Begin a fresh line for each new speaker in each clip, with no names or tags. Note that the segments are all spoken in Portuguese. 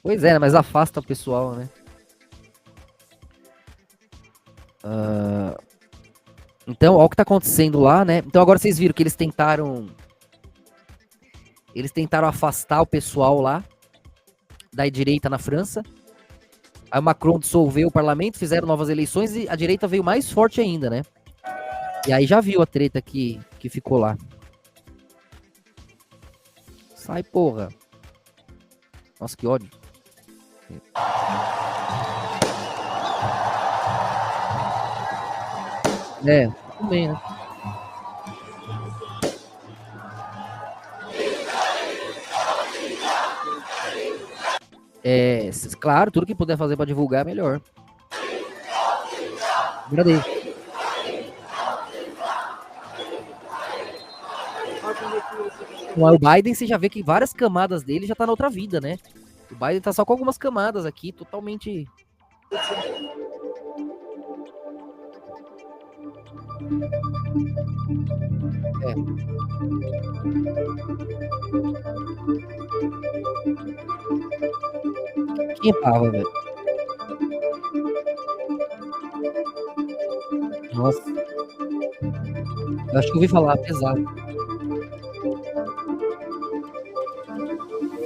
Pois é, mas afasta o pessoal, né? Então, olha o que tá acontecendo lá, né? Então agora vocês viram que eles tentaram afastar o pessoal lá da direita na França. Aí o Macron dissolveu o parlamento, fizeram novas eleições e a direita veio mais forte ainda, né? E aí já viu a treta que ficou lá. Sai, porra. Nossa, que ódio. É, também, né? É, claro, tudo que puder fazer pra divulgar é melhor. Agradeço. O Biden, você já vê que várias camadas dele já tá na outra vida, né? O Biden tá só com algumas camadas aqui, totalmente... É. Quem tava, velho? Nossa. Eu acho que eu ouvi falar, pesado.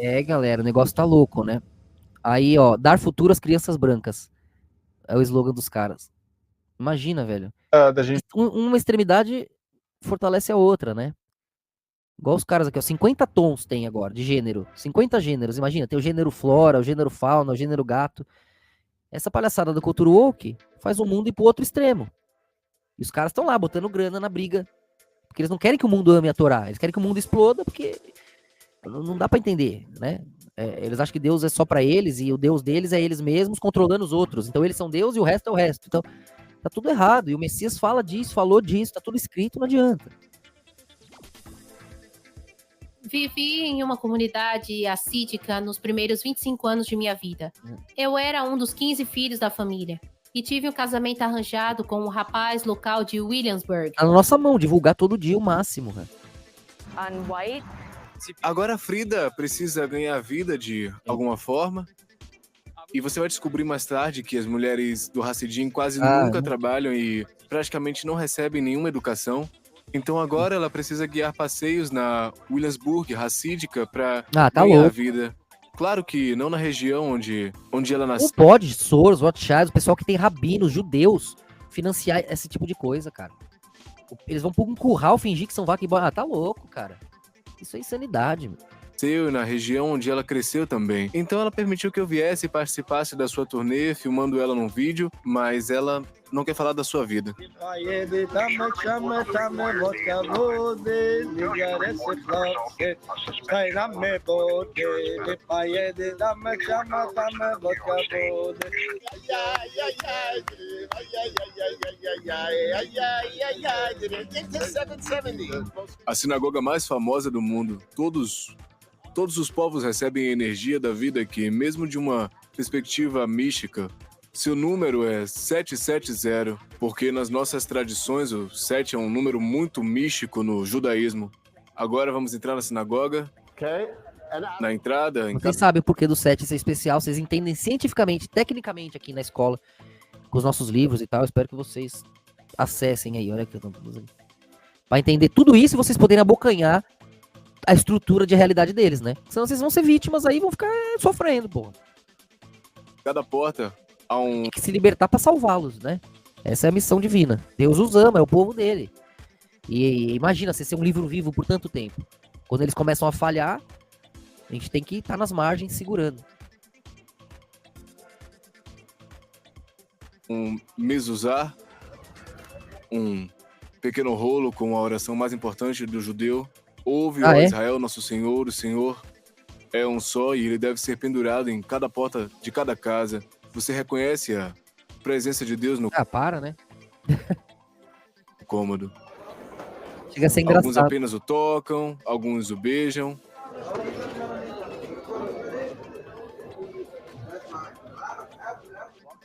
É, galera, o negócio tá louco, né? Aí, ó, dar futuro às crianças brancas. É o slogan dos caras. Imagina, velho.
Da gente...
Uma extremidade fortalece a outra, né? Igual os caras aqui, ó. 50 tons tem agora de gênero. 50 gêneros. Imagina, tem o gênero flora, o gênero fauna, o gênero gato. Essa palhaçada da cultura woke faz o mundo ir pro outro extremo. E os caras estão lá botando grana na briga. Porque eles não querem que o mundo ame a Torá. Eles querem que o mundo exploda, porque não dá pra entender, né? Eles acham que Deus é só pra eles e o Deus deles é eles mesmos controlando os outros. Então eles são Deus e o resto é o resto. Então tá tudo errado. E o Messias fala disso, falou disso, tá tudo escrito, não adianta.
Vivi em uma comunidade assídica nos primeiros 25 anos de minha vida. Eu era um dos 15 filhos da família. E tive um casamento arranjado com um rapaz local de Williamsburg.
Tá na nossa mão, divulgar todo dia o máximo, cara.
Agora a Frida precisa ganhar vida de alguma forma. E você vai descobrir mais tarde que as mulheres do Hassidim quase nunca trabalham e praticamente não recebem nenhuma educação. Então agora ela precisa guiar passeios na Williamsburg Hassídica para ganhar a vida. Claro que não na região onde ela nasceu.
Não pode, Soros, Rothschild, o pessoal que tem rabinos, judeus, financiar esse tipo de coisa, cara. Eles vão pra um curral fingir que são vaca e boi. Ah, tá louco, cara. Isso é insanidade, meu.
Na região onde ela cresceu também. Então ela permitiu que eu viesse e participasse da sua turnê, filmando ela num vídeo, mas ela não quer falar da sua vida. A sinagoga mais famosa do mundo. Todos os povos recebem a energia da vida aqui, mesmo de uma perspectiva mística. Seu número é 770, porque nas nossas tradições o 7 é um número muito místico no judaísmo. Agora vamos entrar na sinagoga. Na entrada...
Vocês sabem o porquê do 7 ser especial, vocês entendem cientificamente, tecnicamente aqui na escola, com os nossos livros e tal. Espero que vocês acessem aí, olha aqui. Para entender tudo isso e vocês poderem abocanhar a estrutura de realidade deles, né? Senão vocês vão ser vítimas aí e vão ficar sofrendo, pô.
Cada porta há um...
Tem que se libertar para salvá-los, né? Essa é a missão divina. Deus os ama, é o povo dele. E imagina você ser um livro vivo por tanto tempo. Quando eles começam a falhar, a gente tem que estar nas margens segurando.
Um mezuzá, um pequeno rolo com a oração mais importante do judeu. Ouve, ó Israel, nosso Senhor, o Senhor é um só e ele deve ser pendurado em cada porta de cada casa. Você reconhece a presença de Deus no...
para, né?
cômodo.
Chega a ser engraçado.
Alguns apenas o tocam, alguns o beijam.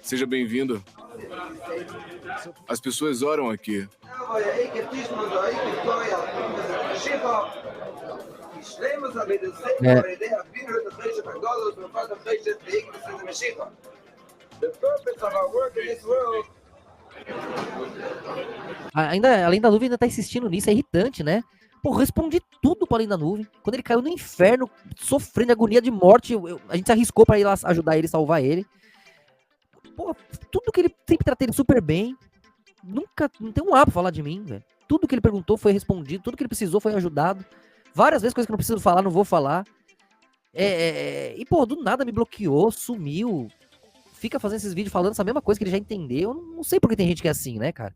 Seja bem-vindo. As pessoas oram aqui.
Ainda, além da nuvem, ainda tá insistindo nisso, é irritante, né? Pô, respondi tudo pra além da nuvem. Quando ele caiu no inferno, sofrendo agonia de morte, a gente se arriscou pra ir lá ajudar ele, salvar ele. Pô, tudo que ele sempre tratei ele super bem. Nunca, não tem um A pra falar de mim, velho. Tudo que ele perguntou foi respondido, tudo que ele precisou foi ajudado. Várias vezes coisas que eu não preciso falar, não vou falar. E, pô, do nada me bloqueou, sumiu. Fica fazendo esses vídeos falando essa mesma coisa que ele já entendeu. Eu não sei porque tem gente que é assim, né, cara?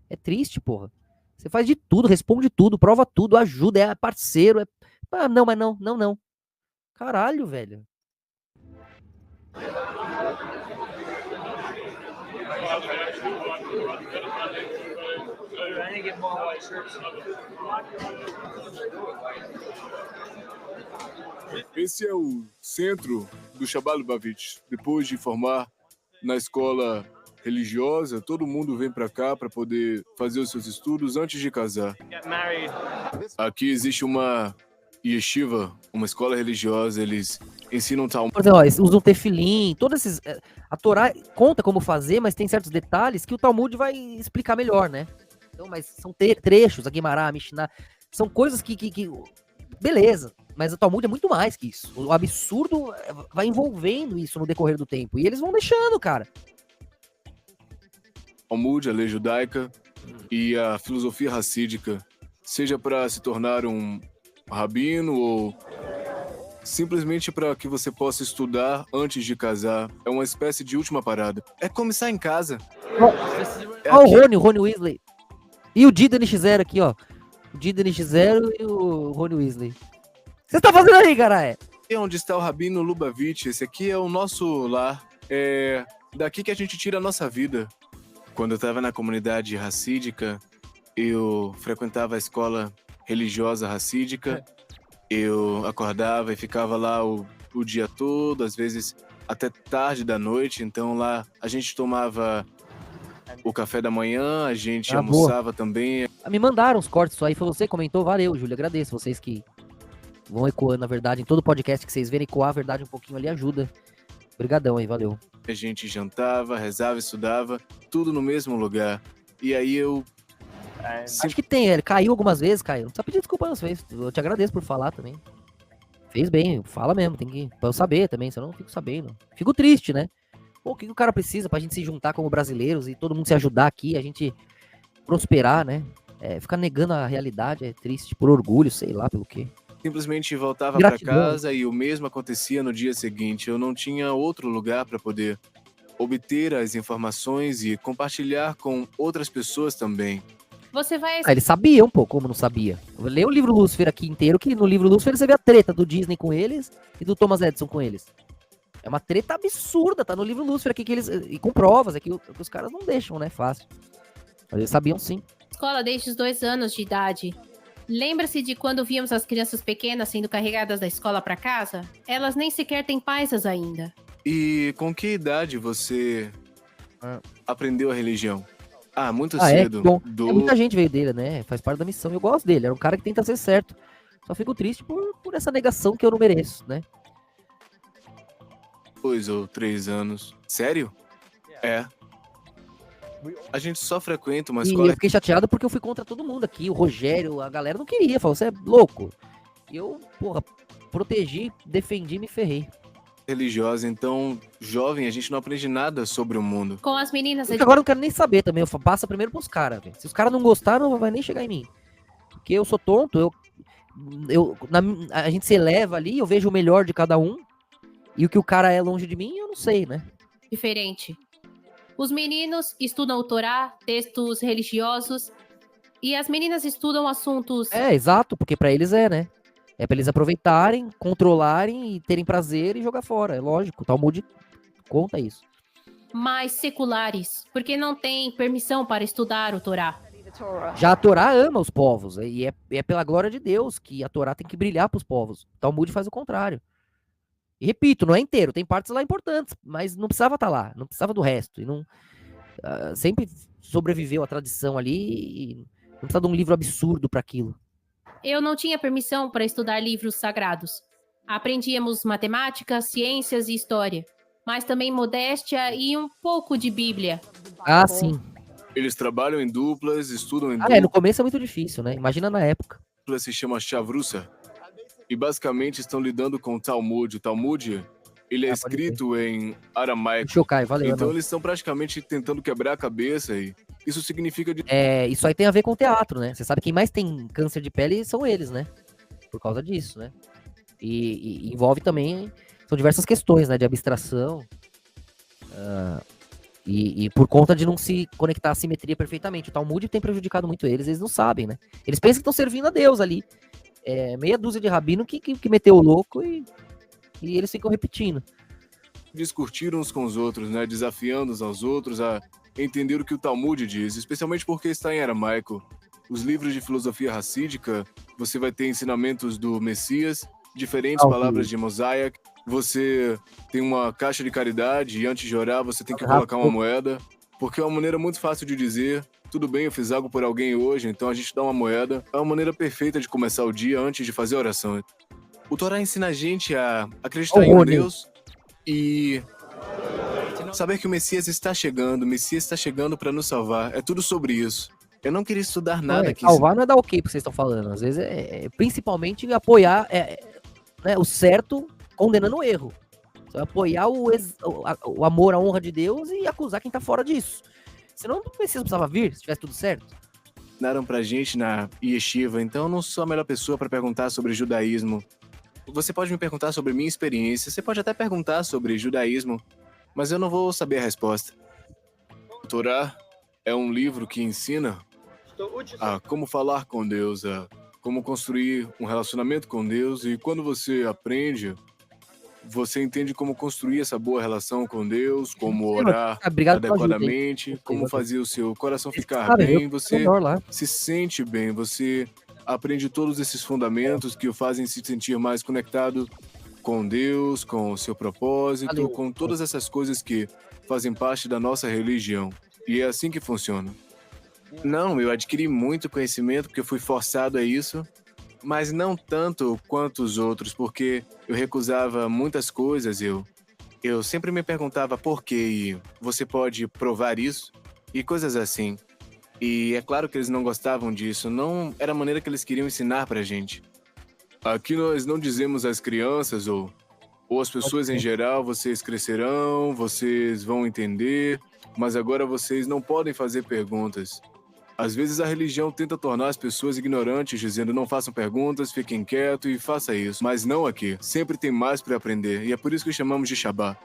É triste, porra. Você faz de tudo, responde tudo, prova tudo, ajuda, é parceiro. Ah, não, mas não. Caralho, velho.
Esse é o centro do Shabbat Lubavitch. Depois de formar na escola religiosa, todo mundo vem para cá para poder fazer os seus estudos antes de casar. Aqui existe uma yeshiva, uma escola religiosa, eles ensinam tal.
Por exemplo, ó, eles usam tefilim, todos esses. A Torá conta como fazer, mas tem certos detalhes que o Talmud vai explicar melhor, né? Então, mas são trechos, a Guimará, a Mishnah, são coisas que beleza, mas o Talmud é muito mais que isso. O absurdo vai envolvendo isso no decorrer do tempo. E eles vão deixando, cara.
Talmud, a lei judaica e a filosofia racídica, seja para se tornar um rabino ou simplesmente para que você possa estudar antes de casar, é uma espécie de última parada. É começar em casa.
Olha o Rony Weasley. E o Dida NX0 aqui, ó. O Dida NX0 e o Rony Weasley. O que você tá fazendo aí, caralho?
É onde está o Rabino Lubavitch. Esse aqui é o nosso lar. É daqui que a gente tira a nossa vida. Quando eu estava na comunidade racídica, eu frequentava a escola religiosa racídica. Eu acordava e ficava lá o dia todo, às vezes até tarde da noite. Então lá a gente tomava o café da manhã, a gente almoçava também.
Me mandaram os cortes, isso aí foi você que comentou, valeu, Júlio, agradeço vocês que vão ecoando, na verdade, em todo podcast que vocês verem ecoar a verdade um pouquinho ali, ajuda. Obrigadão aí, valeu.
A gente jantava, rezava, estudava, tudo no mesmo lugar. E aí eu...
Acho que tem, ele caiu algumas vezes, caiu. Não precisa pedir desculpa às vezes, eu te agradeço por falar também. Fez bem, fala mesmo, tem que... Pra eu saber também, senão eu não fico sabendo. Fico triste, né? Pô, o que o cara precisa pra gente se juntar como brasileiros e todo mundo se ajudar aqui, a gente prosperar, né? Ficar negando a realidade é triste, por orgulho, sei lá, pelo quê.
Simplesmente voltava para casa e o mesmo acontecia no dia seguinte. Eu não tinha outro lugar para poder obter as informações e compartilhar com outras pessoas também.
Você vai...
Ele sabia um pouco, como não sabia. Lê o livro Lúcifer aqui inteiro, que no livro Lúcifer você vê a treta do Disney com eles e do Thomas Edison com eles. É uma treta absurda, tá no livro Lúcifer aqui, que eles, e com provas, é que os caras não deixam, né, fácil. Mas eles sabiam sim.
Escola desde os 2 anos de idade. Lembra-se de quando víamos as crianças pequenas sendo carregadas da escola para casa? Elas nem sequer têm pais ainda.
E com que idade você aprendeu a religião? Muito cedo.
Bom, muita gente veio dele, né? Faz parte da missão. Eu gosto dele. Era um cara que tenta ser certo. Só fico triste por essa negação que eu não mereço, né?
2 ou 3 anos. Sério? É. A gente só frequenta uma escola...
E eu fiquei chateado porque eu fui contra todo mundo aqui. O Rogério, a galera não queria. Falou, você é louco. E eu, porra, protegi, defendi, me ferrei.
Religiosa, então, jovem, a gente não aprende nada sobre o mundo.
Com as meninas...
Agora eu não quero nem saber também. Eu passo primeiro pros caras, velho. Se os caras não gostaram, não vai nem chegar em mim. Porque eu sou tonto, a gente se eleva ali, eu vejo o melhor de cada um. E o que o cara é longe de mim, eu não sei, né?
Diferente. Os meninos estudam o Torá, textos religiosos, e as meninas estudam assuntos...
Exato, porque pra eles né? É pra eles aproveitarem, controlarem e terem prazer e jogar fora, é lógico. O Talmud conta isso.
Mais seculares, porque não tem permissão para estudar o Torá.
Já a Torá ama os povos, e é pela glória de Deus que a Torá tem que brilhar pros povos. O Talmud faz o contrário. E repito, não é inteiro, tem partes lá importantes, mas não precisava estar lá, não precisava do resto. E não sempre sobreviveu a tradição ali e não precisava de um livro absurdo para aquilo.
Eu não tinha permissão para estudar livros sagrados. Aprendíamos matemática, ciências e história, mas também modéstia e um pouco de Bíblia.
Ah, sim.
Eles trabalham em duplas, estudam em
No começo é muito difícil, né? Imagina na época.
duplas, se chama Chavrusa. E basicamente estão lidando com o Talmud. O Talmud, ele é
Pode crer.
escrito em aramaico.
Shokai, valeu.
Então
Então,
eles estão praticamente tentando quebrar a cabeça e isso significa de
isso aí tem a ver com o teatro, né? Você sabe quem mais tem câncer de pele são eles, né? Por causa disso, né? E envolve também, são diversas questões, né? De abstração. E por conta de não se conectar à simetria perfeitamente. O Talmud tem prejudicado muito eles não sabem, né? Eles pensam que estão servindo a Deus ali. Meia dúzia de rabino que meteu o louco e eles ficam repetindo.
discutir uns com os outros, né? Desafiando uns aos outros a entender o que o Talmud diz, especialmente porque está em aramaico. Os livros de filosofia racídica, você vai ter ensinamentos do Messias, diferentes palavras de Mosaic. Você tem uma caixa de caridade e antes de orar você tem que colocar uma moeda, porque é uma maneira muito fácil de dizer: tudo bem, eu fiz algo por alguém hoje, então a gente dá uma moeda. É uma maneira perfeita de começar o dia antes de fazer a oração. O Torá ensina a gente a acreditar em um Deus e saber que o Messias está chegando para nos salvar. É tudo sobre isso. Eu não queria estudar nada aqui.
Salvar não é dar ok porque vocês estão falando. Às vezes principalmente apoiar né, o certo condenando o erro. Você vai apoiar o amor, a honra de Deus e acusar quem tá fora disso. Senão o Messias precisava vir, se tivesse tudo certo.
Ensinaram pra gente na Yeshiva, então eu não sou a melhor pessoa para perguntar sobre judaísmo. Você pode me perguntar sobre minha experiência, você pode até perguntar sobre judaísmo, mas eu não vou saber a resposta. O Torá é um livro que ensina a como falar com Deus, a como construir um relacionamento com Deus, e quando você aprende, você entende como construir essa boa relação com Deus, como orar adequadamente, como fazer o seu coração ficar bem, você se sente bem, você aprende todos esses fundamentos que o fazem se sentir mais conectado com Deus, com o seu propósito, com todas essas coisas que fazem parte da nossa religião. E é assim que funciona. Não, eu adquiri muito conhecimento porque eu fui forçado a isso, mas não tanto quanto os outros, porque eu recusava muitas coisas, eu sempre me perguntava por quê, e você pode provar isso, e coisas assim. E é claro que eles não gostavam disso, não era a maneira que eles queriam ensinar pra gente. Aqui nós não dizemos às crianças ou as pessoas em geral: vocês crescerão, vocês vão entender, mas agora vocês não podem fazer perguntas. Às vezes a religião tenta tornar as pessoas ignorantes, dizendo: não façam perguntas, fiquem quietos e faça isso. Mas não aqui. Sempre tem mais para aprender. E é por isso que chamamos de Shabbat.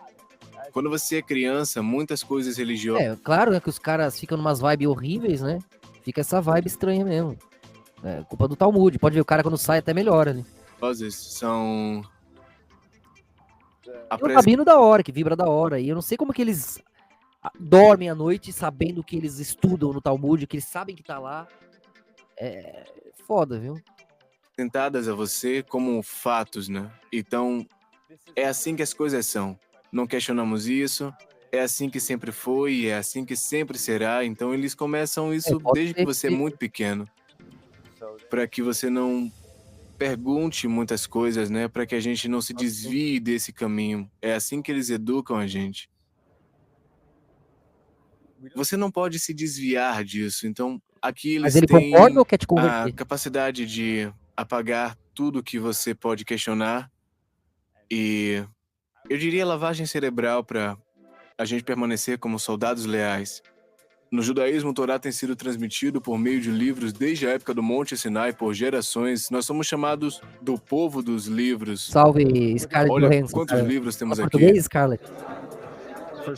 Quando você é criança, muitas coisas religiosas...
Claro, né, que os caras ficam numas vibes horríveis, né? Fica essa vibe estranha mesmo. É culpa do Talmud. Pode ver, o cara quando sai até melhora, né?
São...
Tem um rabino da hora, que vibra da hora. E eu não sei como que eles dormem à noite sabendo que eles estudam no Talmud, que eles sabem que tá lá. É foda, viu?
Apresentadas a você como fatos, né? Então, é assim que as coisas são. Não questionamos isso. É assim que sempre foi e é assim que sempre será. Então, eles começam isso desde que você é muito pequeno. Para que você não pergunte muitas coisas, né? Para que a gente não se desvie desse caminho. É assim que eles educam a gente. Você não pode se desviar disso. Então, aqui eles têm
concorda ou quer te
a
converter?
capacidade de apagar tudo que você pode questionar. E eu diria lavagem cerebral para a gente permanecer como soldados leais. No judaísmo, o Torá tem sido transmitido por meio de livros desde a época do Monte Sinai por gerações. Nós somos chamados do povo dos livros.
Salve, Scarlett
Olha
Johansson.
quantos livros temos aqui.
Português, Scarlett?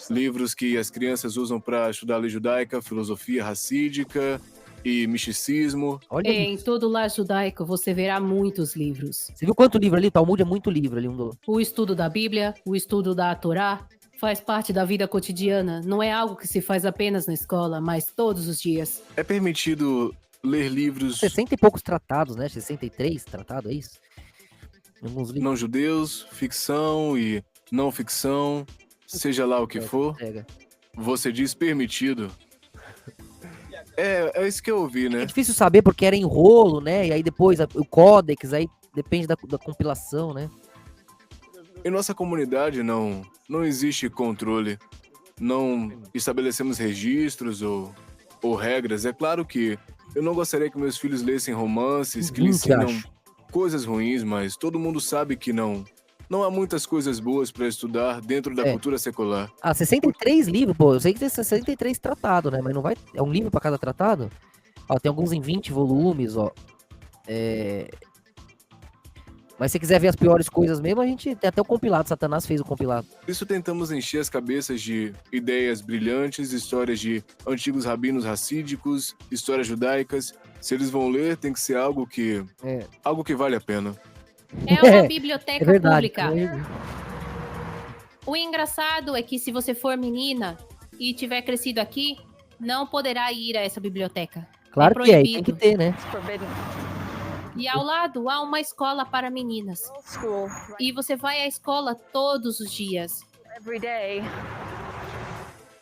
Livros que as crianças usam para estudar a lei judaica, filosofia racídica e misticismo.
Olha
Em todo lar judaico você verá muitos livros.
Você viu quanto livro ali? O Talmud é muito livro ali.
O estudo da Bíblia, o estudo da Torá, faz parte da vida cotidiana. Não é algo que se faz apenas na escola, mas todos os dias.
É permitido ler livros
60 e poucos tratados, né? 63 tratados, é isso? Alguns livros.
não judeus, ficção e não ficção, seja lá o que for. Você diz permitido. É isso que eu ouvi, né?
É difícil saber porque era enrolo, né? E aí depois o códex, aí depende da compilação, né?
Em nossa comunidade não existe controle. Não estabelecemos registros ou regras. É claro que eu não gostaria que meus filhos lessem romances que lhe
20,
ensinam
acho.
coisas ruins, mas todo mundo sabe que não há muitas coisas boas para estudar dentro da
É.
cultura secular.
63 livros, pô. Eu sei que tem 63 tratados, né? Mas não vai. É um livro pra cada tratado? Ó, tem alguns em 20 volumes, ó. Mas se você quiser ver as piores coisas mesmo, a gente tem até o compilado. Satanás fez o compilado.
Por isso tentamos encher as cabeças de ideias brilhantes, histórias de antigos rabinos racídicos, histórias judaicas. Se eles vão ler, tem que ser algo que vale a pena.
É uma biblioteca
É verdade.
pública. O engraçado é que se você for menina e tiver crescido aqui, não poderá ir a essa biblioteca.
Claro que é, e tem
proibido.
que ter, né?
E ao lado há uma escola para meninas. E você vai à escola todos os dias.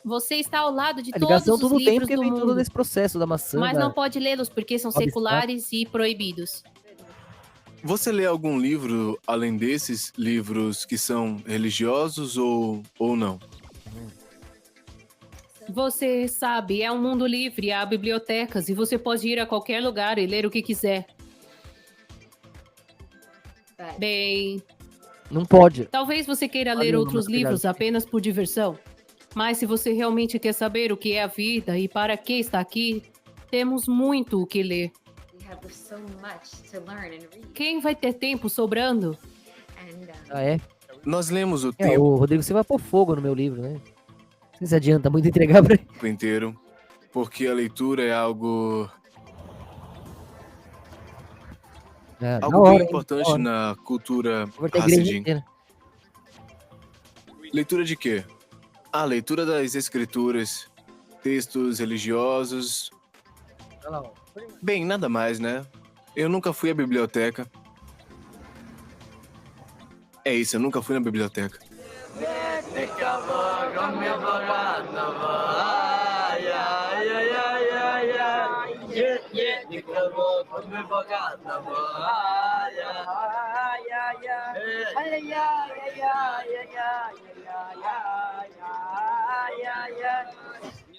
Você está ao lado de
A
todos
ligação
os
tudo tem
livros
porque
do
vem todo
mundo,
desse processo da maçã.
mas
da-
não pode lê-los porque são
Obstáculo.
seculares e proibidos.
Você lê algum livro além desses livros que são religiosos ou não?
Você sabe, é um mundo livre, há bibliotecas e você pode ir a qualquer lugar e ler o que quiser. Bem,
Não pode.
talvez você queira
Olha
ler
o
outros
número,
livros apenas por diversão. Mas se você realmente quer saber o que é a vida e para que está aqui, temos muito o que ler. Quem vai ter tempo sobrando?
Ah, é?
Nós lemos o
É,
tempo
o Rodrigo, você vai pôr fogo no meu livro, né? Não sei se adianta muito entregar pra ele.
inteiro, porque a leitura é algo
É, da
bem
hora, hein?
importante
Da hora.
na cultura
Vou ter a igreja
Hassidim.
inteira.
Leitura de quê? A leitura das escrituras, textos religiosos.
Olha lá, ó.
Bem, nada mais, né? Eu nunca fui à biblioteca. É isso, eu nunca fui na biblioteca.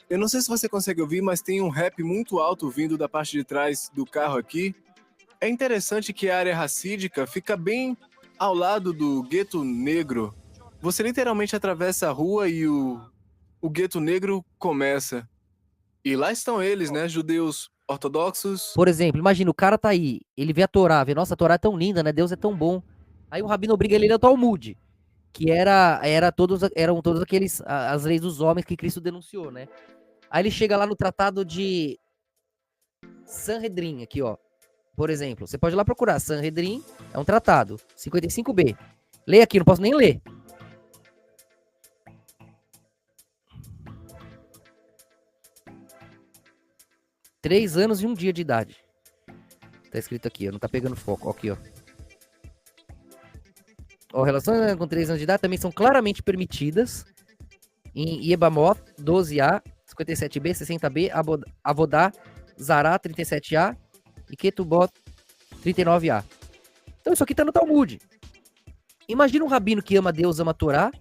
Eu não sei se você consegue ouvir, mas tem um rap muito alto vindo da parte de trás do carro aqui. É interessante que a área racídica fica bem ao lado do gueto negro. Você literalmente atravessa a rua e o gueto negro começa. E lá estão eles, né? Judeus ortodoxos.
Por exemplo, imagina, o cara tá aí, ele vê a Torá, vê, nossa, a Torá é tão linda, né? Deus é tão bom. Aí o rabino obriga ele a ler o Talmud, que eram todos aqueles, as leis dos homens que Cristo denunciou, né? Aí ele chega lá no tratado de Sanhedrin, aqui, ó. Por exemplo, você pode ir lá procurar, Sanhedrin é um tratado, 55b. Leia aqui, não posso nem ler. Três anos e um dia de idade. Tá escrito aqui, ó, não tá pegando foco. Ó, aqui, ó. Ó, relações com 3 anos de idade também são claramente permitidas em Yebamoth, 12A, 57B, 60B, Avodá, Zará, 37A e Ketubot, 39A. Então isso aqui tá no Talmud. Imagina um rabino que ama Deus, ama a Torá,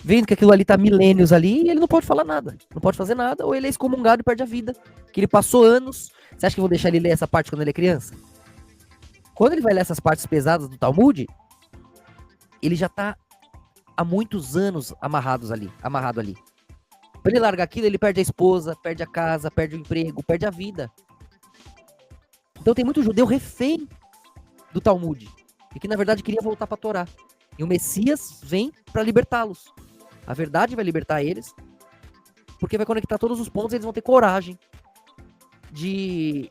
vendo que aquilo ali tá milênios ali e ele não pode falar nada. Não pode fazer nada, ou ele é excomungado e perde a vida. Que ele passou anos. Você acha que eu vou deixar ele ler essa parte quando ele é criança? Quando ele vai ler essas partes pesadas do Talmud, ele já tá há muitos anos amarrado ali. Pra ele largar aquilo, ele perde a esposa, perde a casa, perde o emprego, perde a vida. Então tem muito judeu refém do Talmud. E que na verdade queria voltar pra Torá. E o Messias vem pra libertá-los. A verdade vai libertar eles. Porque vai conectar todos os pontos e eles vão ter coragem de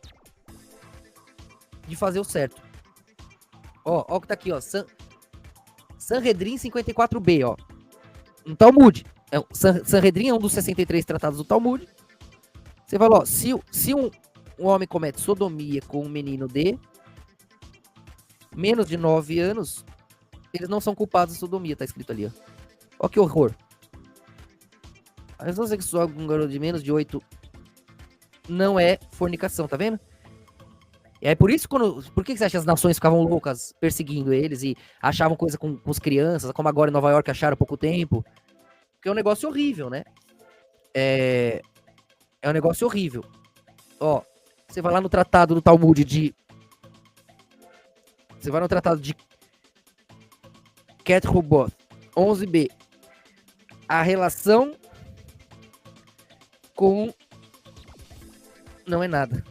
fazer o certo. Ó o que tá aqui, ó. Sanhedrin 54b, ó. Um Talmud. Sanhedrin é um dos 63 tratados do Talmud. Você fala, ó, se um homem comete sodomia com um menino de menos de 9 anos, eles não são culpados de sodomia, tá escrito ali, ó. Ó que horror. A relação sexual com um garoto de menos de 8 não é fornicação, tá vendo? É por isso por que você acha que as nações ficavam loucas perseguindo eles e achavam coisa com as crianças, como agora em Nova York acharam há pouco tempo? Porque é um negócio horrível, né? É um negócio horrível. Ó, você vai lá no tratado do Talmud de... Você vai no tratado de Ketubot 11b. A relação com... Não é nada.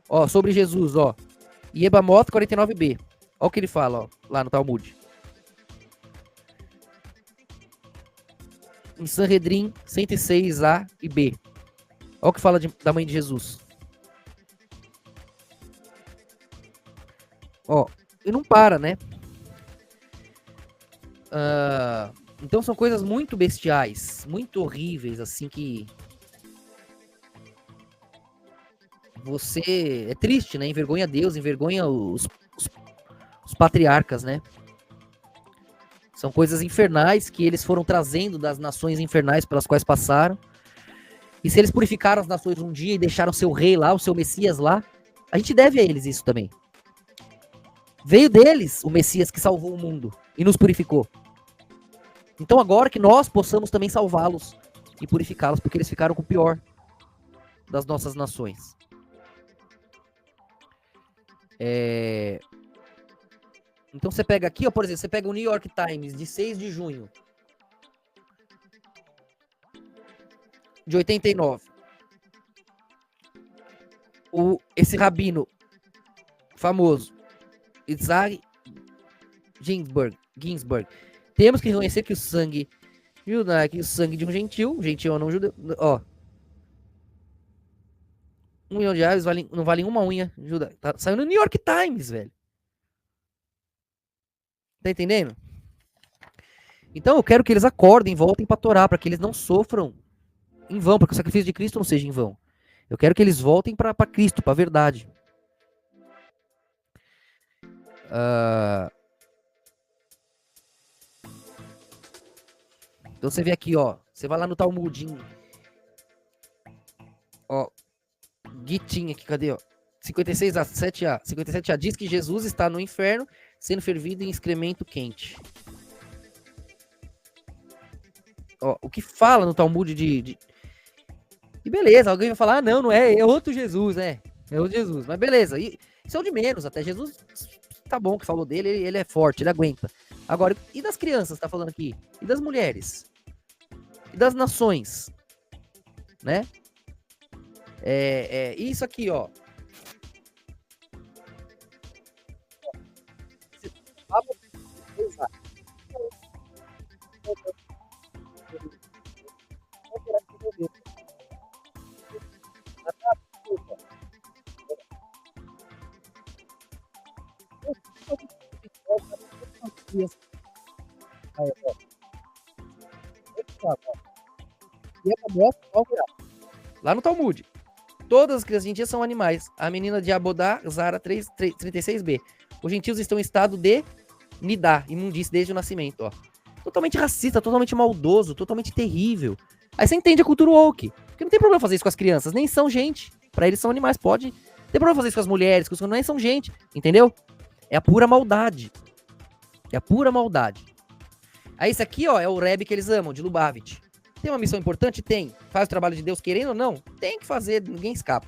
Ó, sobre Jesus, ó. Yebamot 49b. Ó o que ele fala, ó, lá no Talmud. Em Sanhedrin 106a e b. Ó o que fala da mãe de Jesus. Ó, e não para, né? Então são coisas muito bestiais, muito horríveis, assim, que... Você... É triste, né? Envergonha Deus, envergonha os patriarcas, né? São coisas infernais que eles foram trazendo das nações infernais pelas quais passaram. E se eles purificaram as nações um dia e deixaram seu rei lá, o seu Messias lá, a gente deve a eles isso também. Veio deles o Messias que salvou o mundo e nos purificou. Então agora que nós possamos também salvá-los e purificá-los, porque eles ficaram com o pior das nossas nações. Então você pega aqui, ó, por exemplo, você pega o New York Times de 6 de junho de 89. Esse rabino famoso, Isaac Ginsburg. Temos que reconhecer que o sangue judaico e o sangue de um gentil ou não judeu, ó, R$1 milhão não valem uma unha judaica. Tá saindo no New York Times, velho. Tá entendendo? Então eu quero que eles acordem, voltem pra Torá, para que eles não sofram em vão, para que o sacrifício de Cristo não seja em vão. Eu quero que eles voltem para Cristo, para a verdade. Então você vê aqui, ó. Você vai lá no Talmud. Ó. Gitin aqui, cadê, ó? 56a, 7a. 57a diz que Jesus está no inferno, sendo fervido em excremento quente. Ó, o que fala no Talmud de... E beleza, alguém vai falar, não é outro Jesus, né? É outro Jesus, mas beleza. E isso é o de menos, até Jesus, tá bom que falou dele, ele é forte, ele aguenta. Agora, e das crianças, tá falando aqui? E das mulheres? E das nações? Né? Isso aqui, ó. Lá no Talmud. Todas as crianças gentias são animais. A menina de Abodá, Zara 36b. Os gentios estão em estado de nidá, imundície desde o nascimento, ó. Totalmente racista, totalmente maldoso, totalmente terrível. Aí você entende a cultura woke. Porque não tem problema fazer isso com as crianças, nem são gente. Pra eles são animais, pode. Não tem problema fazer isso com as mulheres, que nem são gente, entendeu? É a pura maldade. É a pura maldade. Aí esse aqui, ó, é o Rebbe que eles amam, de Lubavitch. Tem uma missão importante? Tem. Faz o trabalho de Deus querendo ou não? Tem que fazer, ninguém escapa.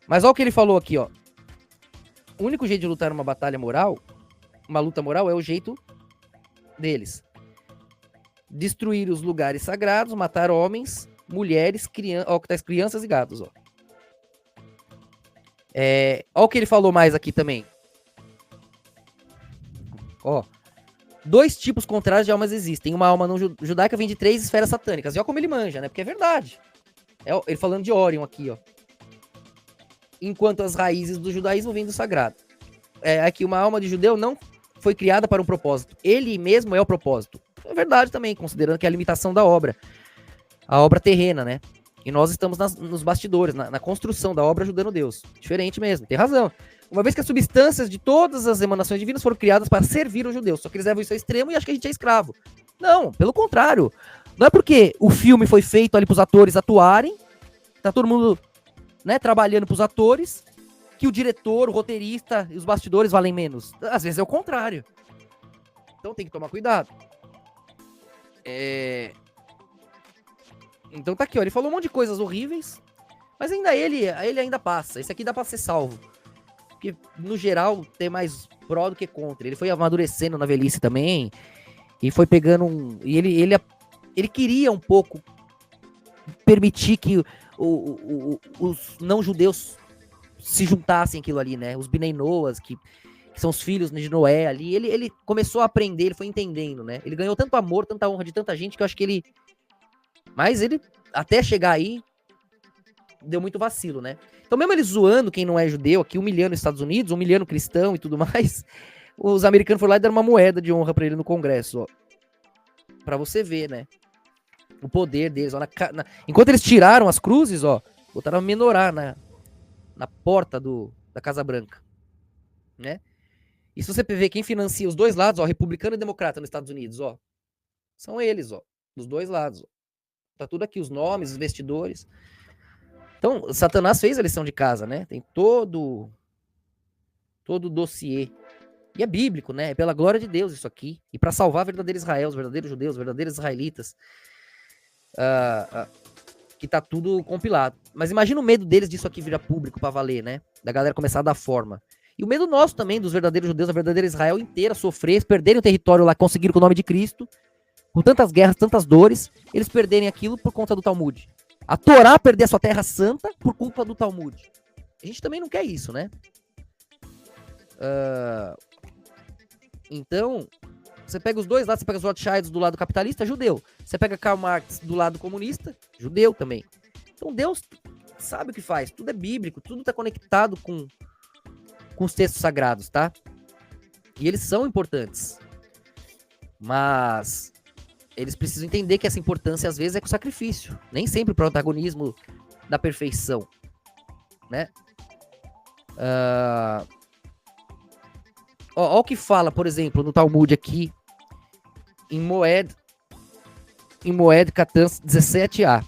Mas olha o que ele falou aqui, ó. O único jeito de lutar uma batalha moral, uma luta moral, é o jeito deles. Destruir os lugares sagrados, matar homens, mulheres, crianças e gatos, ó. Olha o que ele falou mais aqui também. Ó. 2 tipos contrários de almas existem. Uma alma não judaica vem de 3 esferas satânicas. E olha como ele manja, né? Porque é verdade. Ele falando de Orion aqui, ó. Enquanto as raízes do judaísmo vêm do sagrado. Aqui, uma alma de judeu não foi criada para um propósito. Ele mesmo é o propósito. É verdade também, considerando que é a limitação da obra. A obra terrena, né? E nós estamos nos bastidores, na construção da obra ajudando Deus. Diferente mesmo, tem razão. Uma vez que as substâncias de todas as emanações divinas foram criadas para servir os judeus. Só que eles levam isso ao extremo e acham que a gente é escravo. Não, pelo contrário. Não é porque o filme foi feito ali para os atores atuarem, tá todo mundo, né, trabalhando para os atores, que o diretor, o roteirista e os bastidores valem menos. Às vezes é o contrário. Então tem que tomar cuidado. Então tá aqui, ó. Ele falou um monte de coisas horríveis, mas ainda ele ainda passa. Esse aqui dá pra ser salvo. Porque, no geral, tem mais pró do que contra. Ele foi amadurecendo na velhice também. E foi pegando um... E ele queria um pouco permitir que os não-judeus se juntassem aquilo ali, né? Os Bnei Noas, que são os filhos de Noé ali. Ele começou a aprender, ele foi entendendo, né? Ele ganhou tanto amor, tanta honra de tanta gente, que eu acho que ele... Mas ele, até chegar aí, deu muito vacilo, né? Então, mesmo ele zoando quem não é judeu aqui, humilhando os Estados Unidos, humilhando cristão e tudo mais, os americanos foram lá e deram uma moeda de honra pra ele no Congresso, ó. Pra você ver, né? O poder deles, ó. Enquanto eles tiraram as cruzes, ó, botaram a menorá na porta da Casa Branca, né? E se você ver quem financia os dois lados, ó, republicano e democrata nos Estados Unidos, ó, são eles, ó, dos dois lados, ó. Tá tudo aqui, os nomes, os vestidores. Então, Satanás fez a lição de casa, né? Tem todo o dossiê. E é bíblico, né? É pela glória de Deus isso aqui. E para salvar o verdadeiro Israel, os verdadeiros judeus, os verdadeiros israelitas. Que tá tudo compilado. Mas imagina o medo deles disso aqui virar público pra valer, né? Da galera começar a dar forma. E o medo nosso também, dos verdadeiros judeus, da verdadeira Israel inteira, sofrer, perderem o território lá, conseguiram com o nome de Cristo, com tantas guerras, tantas dores, eles perderem aquilo por conta do Talmud. A Torá perder a sua terra santa por culpa do Talmud. A gente também não quer isso, né? Então, você pega os dois lados, você pega os Rothschilds do lado capitalista, judeu. Você pega Karl Marx do lado comunista, judeu também. Então Deus sabe o que faz, tudo é bíblico, tudo está conectado com os textos sagrados, tá? E eles são importantes. Mas eles precisam entender que essa importância às vezes é com sacrifício. Nem sempre o protagonismo da perfeição, né? Ó o que fala, por exemplo, no Talmud aqui, em Moed Katan 17a.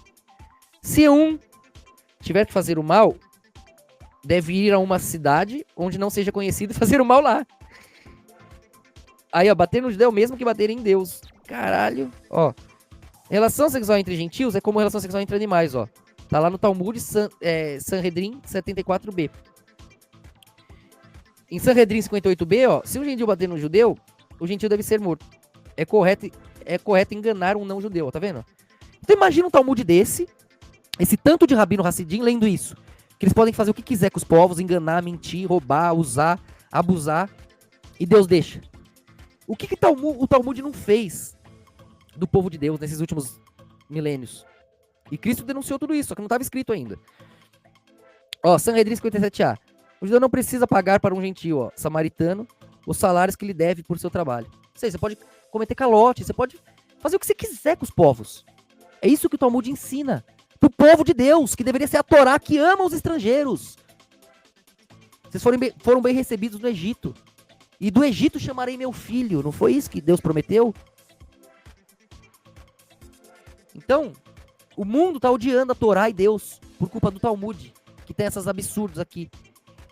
Se um tiver que fazer o mal, deve ir a uma cidade onde não seja conhecido e fazer o mal lá. Aí, ó, bater no judeu é o mesmo que bater em Deus. Caralho, ó. Relação sexual entre gentios é como relação sexual entre animais, ó. Tá lá no Talmud, Sanhedrin 74b. Em Sanhedrin 58b, ó, se um gentil bater no judeu, o gentil deve ser morto. É correto enganar um não judeu, ó, tá vendo? Então imagina um Talmud desse, esse tanto de rabino Hassidim lendo isso. Que eles podem fazer o que quiser com os povos, enganar, mentir, roubar, usar, abusar, e Deus deixa. O que o Talmud não fez do povo de Deus nesses últimos milênios? E Cristo denunciou tudo isso, só que não estava escrito ainda. Ó, Sanhedrin 57a. O judeu não precisa pagar para um gentio, ó, samaritano, os salários que lhe deve por seu trabalho. Ou seja, você pode cometer calote, você pode fazer o que você quiser com os povos. É isso que o Talmud ensina. Pro povo de Deus, que deveria ser a Torá, que ama os estrangeiros. Vocês foram bem recebidos no Egito. E do Egito chamarei meu filho. Não foi isso que Deus prometeu? Então, o mundo tá odiando a Torá e Deus por culpa do Talmud, que tem essas absurdos aqui.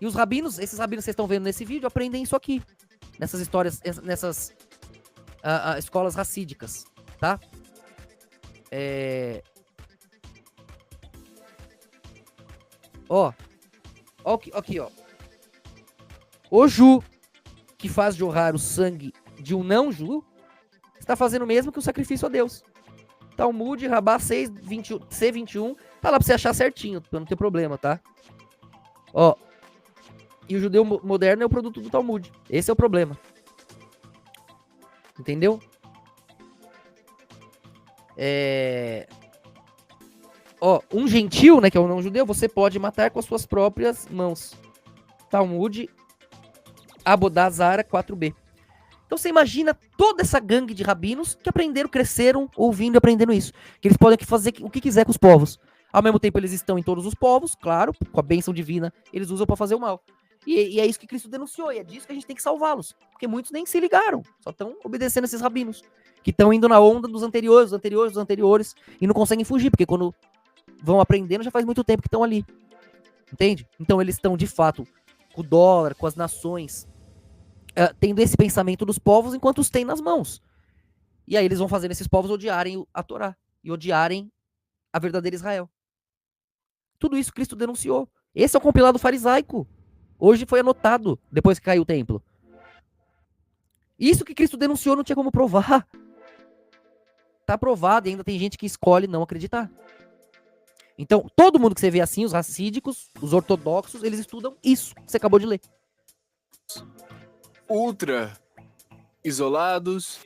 E os rabinos, esses rabinos que vocês estão vendo nesse vídeo, aprendem isso aqui. Nessas histórias, nessas escolas racídicas, tá? Ó, aqui, ó. O Ju, que faz jorrar o sangue de um não-Ju, está fazendo o mesmo que o sacrifício a Deus. Talmud, Rabá 6:21, tá lá pra você achar certinho, pra não ter problema, tá? Ó, e o judeu moderno é o produto do Talmud. Esse é o problema. Entendeu? Ó, um gentil, né, que é um não-judeu, você pode matar com as suas próprias mãos. Talmud, Abodazara 4b. Então você imagina toda essa gangue de rabinos que aprenderam, cresceram, ouvindo e aprendendo isso. Que eles podem fazer o que quiser com os povos. Ao mesmo tempo eles estão em todos os povos, claro, com a bênção divina, eles usam para fazer o mal. E é isso que Cristo denunciou, e é disso que a gente tem que salvá-los. Porque muitos nem se ligaram, só estão obedecendo esses rabinos. Que estão indo na onda dos anteriores, e não conseguem fugir, porque quando vão aprendendo já faz muito tempo que estão ali. Entende? Então eles estão, de fato, com o dólar, com as nações, tendo esse pensamento dos povos enquanto os tem nas mãos. E aí eles vão fazendo esses povos odiarem a Torá e odiarem a verdadeira Israel. Tudo isso Cristo denunciou. Esse é o compilado farisaico. Hoje foi anotado, depois que caiu o templo. Isso que Cristo denunciou não tinha como provar. Tá provado e ainda tem gente que escolhe não acreditar. Então, todo mundo que você vê assim, os racídicos, os ortodoxos, eles estudam isso que você acabou de ler.
Ultra isolados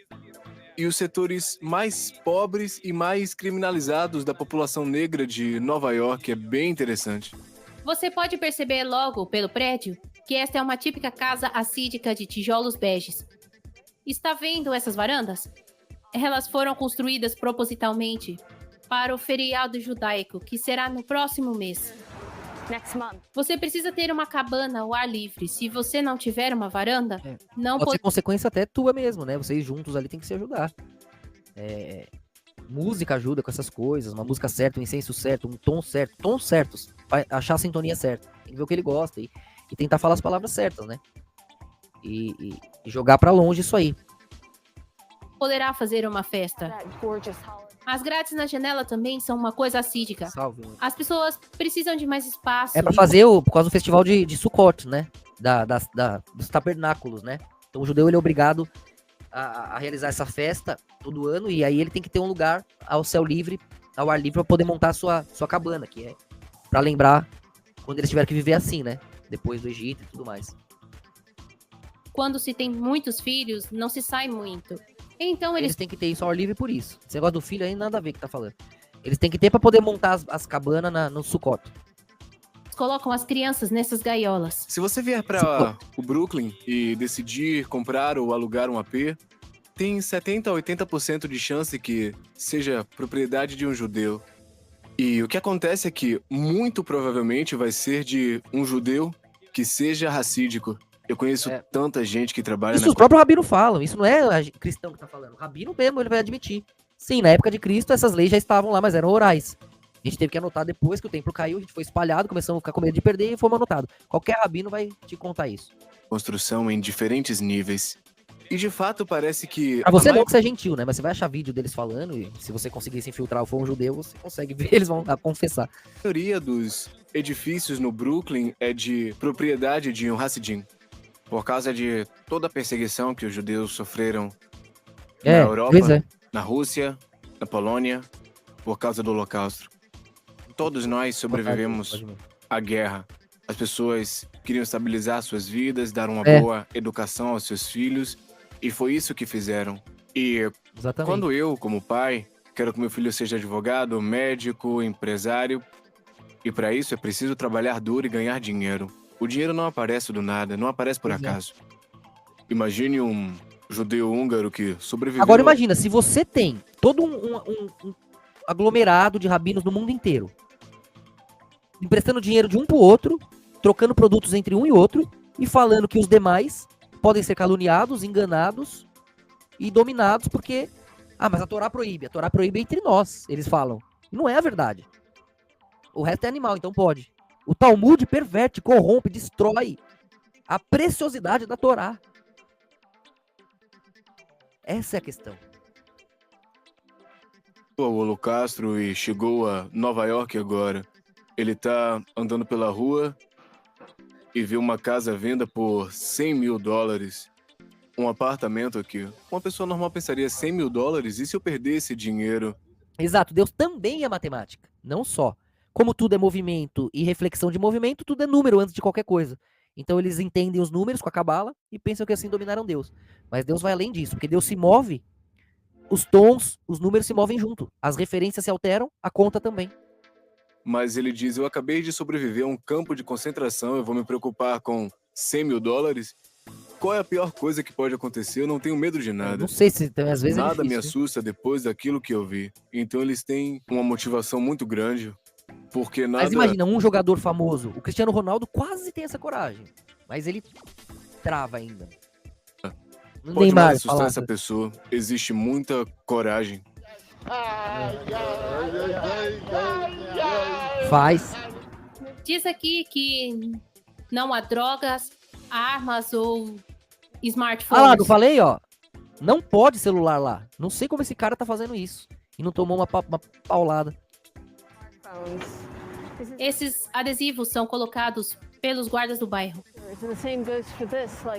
e os setores mais pobres e mais criminalizados da população negra de Nova York. É bem interessante.
Você pode perceber logo pelo prédio que esta é uma típica casa assídica de tijolos beges. Está vendo essas varandas? Elas foram construídas propositalmente para o feriado judaico, que será no próximo mês. Você precisa ter uma cabana ao ar livre. Se você não tiver uma varanda, não
Pode ser consequência até tua mesmo, né? Vocês juntos ali tem que se ajudar. Música ajuda com essas coisas, uma música certa, um incenso certo, um tom certo, tons certos, pra achar a sintonia certa. Tem que ver o que ele gosta e tentar falar as palavras certas, né? E jogar pra longe isso aí.
poderá fazer uma festa. As grades na janela também são uma coisa assídica.
Salve.
As pessoas precisam de mais espaço.
É pra fazer por causa do festival de Sukkot, né? Dos tabernáculos, né? Então o judeu ele é obrigado a realizar essa festa todo ano e aí ele tem que ter um lugar ao céu livre, ao ar livre, pra poder montar a sua cabana, que é pra lembrar quando eles tiveram que viver assim, né? Depois do Egito e tudo mais.
Quando se tem muitos filhos, não se sai muito. Então
Eles têm que ter isso ao ar livre por isso. Esse negócio do filho aí nada a ver com o que tá falando. Eles têm que ter pra poder montar as cabanas no Sukkot.
colocam as crianças nessas gaiolas.
Se você vier para o Brooklyn e decidir comprar ou alugar um AP, tem 70 a 80% de chance que seja propriedade de um judeu. E o que acontece é que muito provavelmente vai ser de um judeu que seja racídico. Eu conheço tanta gente que trabalha
Isso os próprios rabinos falam, isso não é cristão que tá falando. O rabino mesmo, ele vai admitir. Sim, na época de Cristo, essas leis já estavam lá, mas eram orais. A gente teve que anotar depois que o templo caiu, a gente foi espalhado, começamos a ficar com medo de perder e fomos anotados. Qualquer rabino vai te contar isso.
Construção em diferentes níveis. E de fato parece que...
Pra você não que você é gentil, né? Mas você vai achar vídeo deles falando e se você conseguir se infiltrar ou for um judeu, você consegue ver, eles vão confessar.
A maioria dos edifícios no Brooklyn é de propriedade de um Hassidim. Por causa de toda a perseguição que os judeus sofreram na Europa, na Rússia, na Polônia, por causa do Holocausto. Todos nós sobrevivemos à guerra. As pessoas queriam estabilizar suas vidas, dar uma boa educação aos seus filhos, e foi isso que fizeram. E quando eu, como pai, quero que meu filho seja advogado, médico, empresário, e para isso é preciso trabalhar duro e ganhar dinheiro. O dinheiro não aparece do nada, não aparece por acaso. Imagine um judeu húngaro que sobreviveu...
Agora imagina, se você tem todo um aglomerado de rabinos no mundo inteiro, emprestando dinheiro de um pro outro, trocando produtos entre um e outro, e falando que os demais podem ser caluniados, enganados e dominados porque... Ah, mas a Torá proíbe entre nós, eles falam. E não é a verdade. O resto é animal, então pode. O Talmud perverte, corrompe, destrói a preciosidade da Torá. Essa é a questão.
O Holocausto e chegou a Nova York agora. Ele tá andando pela rua e viu uma casa à venda por $100 mil. Um apartamento aqui. Uma pessoa normal pensaria $100 mil, e se eu perder esse dinheiro?
Exato, Deus também é matemática, não só. Como tudo é movimento e reflexão de movimento, tudo é número antes de qualquer coisa. Então eles entendem os números com a cabala e pensam que assim dominaram Deus. Mas Deus vai além disso, porque Deus se move, os tons, os números se movem junto. As referências se alteram, a conta também.
Mas ele diz, eu acabei de sobreviver a um campo de concentração, eu vou me preocupar com $100 mil? Qual é a pior coisa que pode acontecer? Eu não tenho medo de nada.
Não sei se às vezes
nada me assusta depois daquilo que eu vi. Então eles têm uma motivação muito grande. Porque nada...
Mas imagina, um jogador famoso, o Cristiano Ronaldo quase tem essa coragem, mas ele trava ainda.
Pode mais assustar essa pessoa, existe muita coragem.
Faz.
Diz aqui que Não há drogas, armas ou
Ah
smartphones.
lá, não falei, ó. Não pode celular lá. Não sei como esse cara tá fazendo isso. E não tomou uma paulada.
Esses adesivos são colocados pelos guardas do bairro.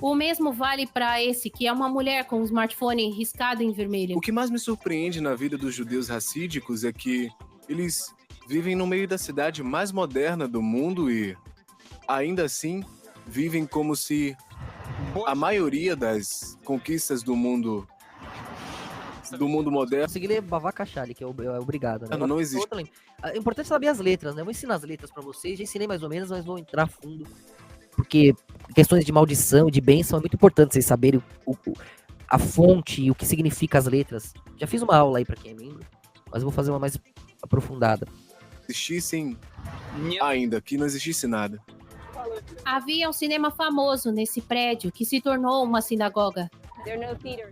O mesmo vale para esse, que é uma mulher com um smartphone riscado em vermelho.
O que mais me surpreende na vida dos judeus racídicos é que eles vivem no meio da cidade mais moderna do mundo e, ainda assim, vivem como se a maioria das conquistas do mundo moderno
Consegui ler Bavacachali, que é obrigado. Né?
não existe.
É importante saber as letras, né? Eu vou ensinar as letras pra vocês. Já ensinei mais ou menos, mas vou entrar a fundo. Porque questões de maldição, de bênção, é muito importante vocês saberem a fonte e o que significa as letras. Já fiz uma aula aí pra quem é membro, mas eu vou fazer uma mais aprofundada.
Existissem ainda, que não existisse nada.
Havia um cinema famoso nesse prédio que se tornou uma sinagoga.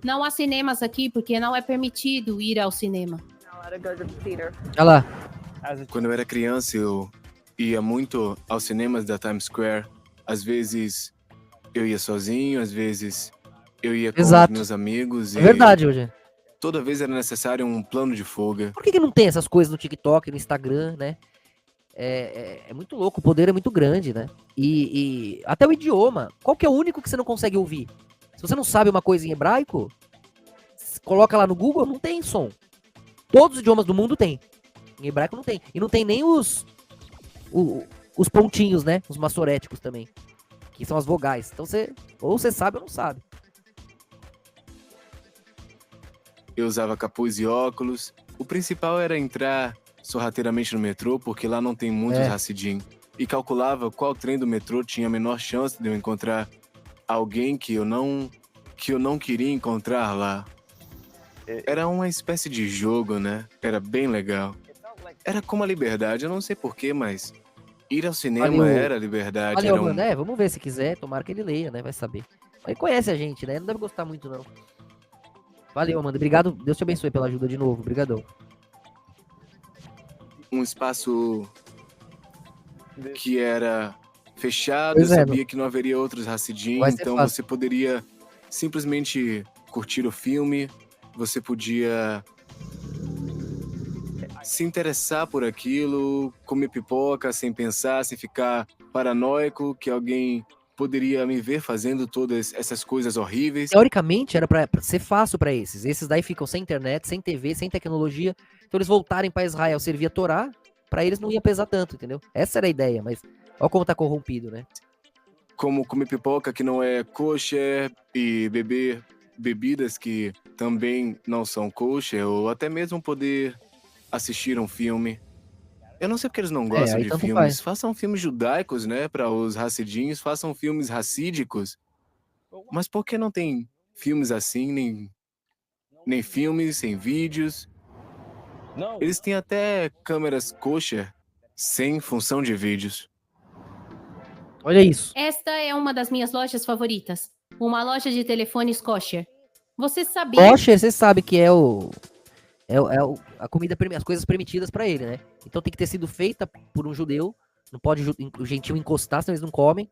Não há cinemas aqui porque não é permitido ir ao cinema.
Olha lá.
Quando eu era criança, eu ia muito aos cinemas da Times Square. Às vezes eu ia sozinho, às vezes eu ia com
Exato.
os meus amigos.
É verdade, hoje.
Toda vez era necessário um plano de fuga.
Por que não tem essas coisas no TikTok, no Instagram, né? É muito louco, o poder é muito grande, né? E até o idioma. Qual que é o único que você não consegue ouvir? Se você não sabe uma coisa em hebraico, coloca lá no Google, não tem som. Todos os idiomas do mundo tem. Em hebraico não tem. E não tem nem os pontinhos, né? Os massoréticos também. Que são as vogais. Então ou você sabe ou não sabe.
Eu usava capuz e óculos. O principal era entrar sorrateiramente no metrô, porque lá não tem muitos Hassidim. E calculava qual trem do metrô tinha a menor chance de eu encontrar alguém que eu não queria encontrar lá. Era uma espécie de jogo, né? Era bem legal. Era como a liberdade, eu não sei porquê, mas ir ao cinema era liberdade.
Valeu, mano. Vamos ver se quiser, tomara que ele leia, né? Vai saber. Ele conhece a gente, né? Não deve gostar muito, não. Valeu, Amanda. Obrigado. Deus te abençoe pela ajuda de novo. Obrigadão.
Um espaço que era fechado, eu sabia que não haveria outros Hassidim, então você poderia simplesmente curtir o filme, você podia se interessar por aquilo, comer pipoca sem pensar, sem ficar paranoico que alguém poderia me ver fazendo todas essas coisas horríveis.
Teoricamente era pra ser fácil pra esses. Esses daí ficam sem internet, sem TV, sem tecnologia. Então eles voltarem pra Israel servir a Torá, pra eles não ia pesar tanto, entendeu? Essa era a ideia, mas olha como tá corrompido, né?
Como comer pipoca que não é kosher e beber bebidas que também não são kosher, ou até mesmo poder assistir um filme. Eu não sei porque eles não gostam de filmes. Façam filmes judaicos, né, para os Hassidins, façam filmes racídicos. Mas por que não tem filmes assim, nem filmes, sem vídeos? Eles têm até câmeras kosher sem função de vídeos.
Olha isso.
Esta é uma das minhas lojas favoritas. Uma loja de telefones kosher. Você sabia?
Kosher, você sabe que é a comida, as coisas permitidas pra ele, né? Então tem que ter sido feita por um judeu. Não pode o gentil encostar, senão eles não comem.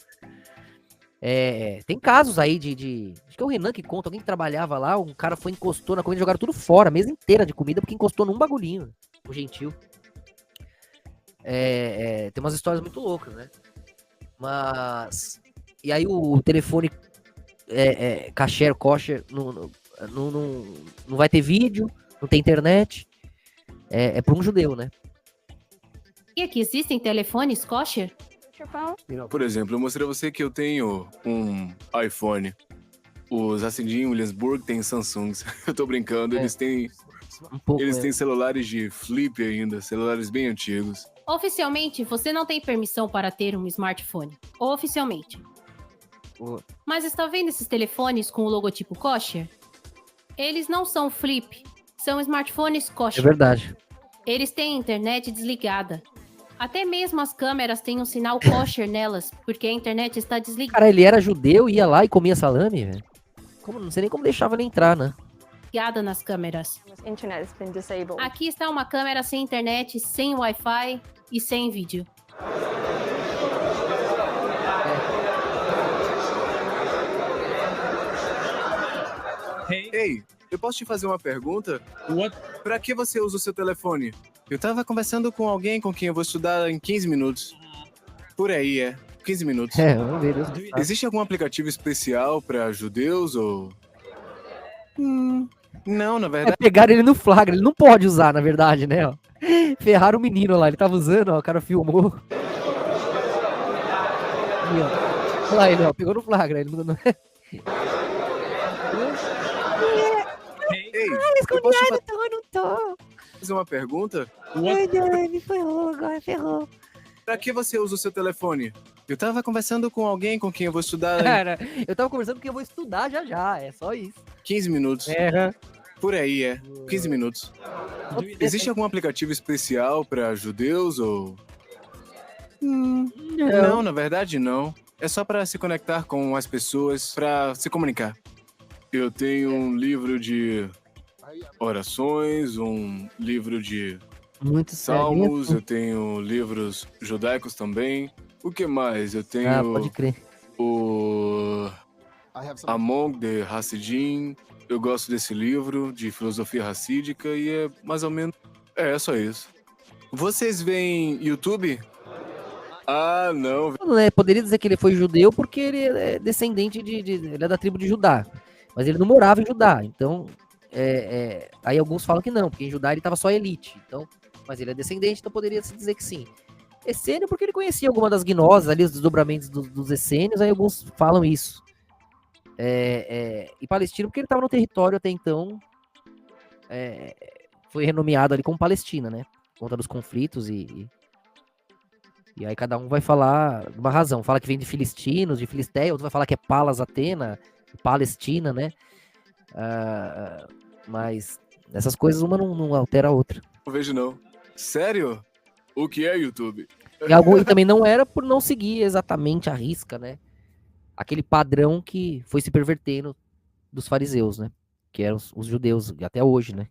Tem casos aí acho que é o Renan que conta, alguém que trabalhava lá, um cara encostou na comida e jogaram tudo fora, a mesa inteira de comida, porque encostou num bagulhinho, o gentil. Tem umas histórias muito loucas, né? Mas... E aí o telefone kosher, não vai ter vídeo, não tem internet. É para um judeu, né?
E aqui existem telefones kosher?
Por exemplo, eu mostrei a você que eu tenho um iPhone. Os Hassidim Williamsburg têm Samsungs. Eu tô brincando, eles têm celulares de flip ainda, celulares bem antigos.
Oficialmente, você não tem permissão para ter um smartphone. Oficialmente. Mas está vendo esses telefones com o logotipo kosher? Eles não são flip, são smartphones kosher.
É verdade.
Eles têm internet desligada. Até mesmo as câmeras têm um sinal kosher nelas, porque a internet está desligada.
Cara, ele era judeu, ia lá e comia salame, velho. Não sei nem como deixava ele entrar, né?
Ligada nas câmeras. Aqui está uma câmera sem internet, sem Wi-Fi e sem vídeo.
Ei, eu posso te fazer uma pergunta? Pra que você usa o seu telefone? Eu tava conversando com alguém com quem eu vou estudar em 15 minutos. Por aí, 15 minutos.
Vamos ver. Deus sabe.
Existe algum aplicativo especial pra judeus ou... não, na verdade...
Pegaram ele no flagra, ele não pode usar, na verdade, né? Ó. Ferraram o menino lá, ele tava usando, ó, o cara filmou. Aí, ó. Olha lá ele, ó, pegou no flagra, ele não...
Ei,
Escondi,
eu posso te
não tô.
fazer uma pergunta?
Ai, não, me ferrou agora, ferrou.
Pra que você usa o seu telefone? Eu tava conversando com alguém com quem eu vou estudar em
Cara, eu tava conversando que eu vou estudar já, é só isso.
15 minutos. Por aí, 15 minutos. Existe algum aplicativo especial pra judeus ou... não, na verdade não. É só pra se conectar com as pessoas, pra se comunicar. Eu tenho um livro de orações, um livro de
Muito
salmos,
sério.
eu tenho livros judaicos também. O que mais? Eu tenho
Pode crer.
o Among the Hasidim. Eu gosto desse livro de filosofia racídica e é mais ou menos... é só isso. Vocês veem YouTube? Ah, não.
Poderia dizer que ele foi judeu porque ele é descendente ele é da tribo de Judá. Mas ele não morava em Judá, então... aí alguns falam que não, porque em Judá ele estava só elite. Então, mas ele é descendente, então poderia se dizer que sim. Essênio porque ele conhecia alguma das gnoses ali, os desdobramentos dos essênios, aí alguns falam isso. E palestino porque ele estava no território até então, foi renomeado ali como Palestina, né? Por conta dos conflitos e aí cada um vai falar uma razão. Fala que vem de filistinos, de Filisteia, outro vai falar que é Palas Atena, Palestina, né? Mas essas coisas uma não altera a outra.
Não vejo não. Sério? O que é YouTube?
E também não era por não seguir exatamente a risca, né? Aquele padrão que foi se pervertendo dos fariseus, né? Que eram os judeus, até hoje, né?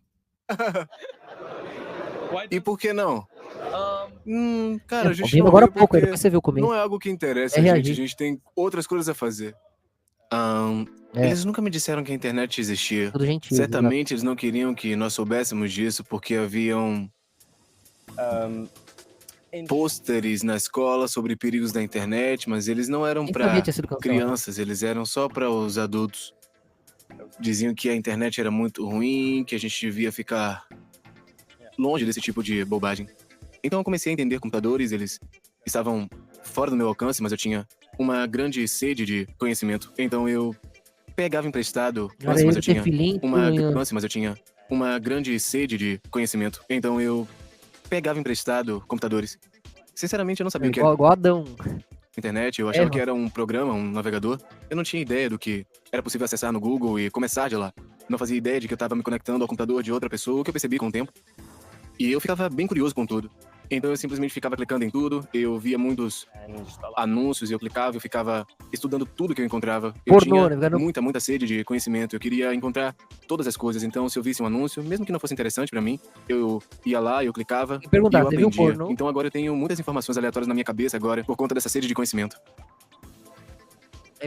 E por que não? Cara, a gente
Vendo
não
agora há
vê
pouco, aí
porque
depois você vê o começo.
não é algo que interessa
É
a
reagir.
gente tem outras coisas a fazer. Eles nunca me disseram que a internet existia.
Tudo gentil.
Certamente eles não queriam que nós soubéssemos disso porque haviam pôsteres na escola sobre perigos da internet, mas eles não eram
Nem
para
sabia que tinha sido cancelado.
crianças, eles eram só para os adultos. Diziam que a internet era muito ruim, que a gente devia ficar longe desse tipo de bobagem. Então eu comecei a entender computadores, eles estavam fora do meu alcance, mas eu tinha uma grande sede de conhecimento. Então eu pegava emprestado,
Cara,
mas eu
ter
tinha
filhinho,
uma grande sede de conhecimento. Então eu pegava emprestado computadores. Sinceramente, eu não sabia o que era
igual Adão.
internet, eu achava que era um programa, um navegador. Eu não tinha ideia do que era possível acessar no Google e começar de lá. Não fazia ideia de que eu estava me conectando ao computador de outra pessoa, o que eu percebi com o tempo. E eu ficava bem curioso com tudo. Então eu simplesmente ficava clicando em tudo, eu via muitos anúncios, eu clicava, eu ficava estudando tudo que eu encontrava. Eu
Pornô,
tinha
né?
muita sede de conhecimento, eu queria encontrar todas as coisas. Então se eu visse um anúncio, mesmo que não fosse interessante pra mim, eu ia lá, eu clicava e
Perguntar,
eu
você viu
aprendia.
pornô?
Então agora eu tenho muitas informações aleatórias na minha cabeça agora, por conta dessa sede de conhecimento.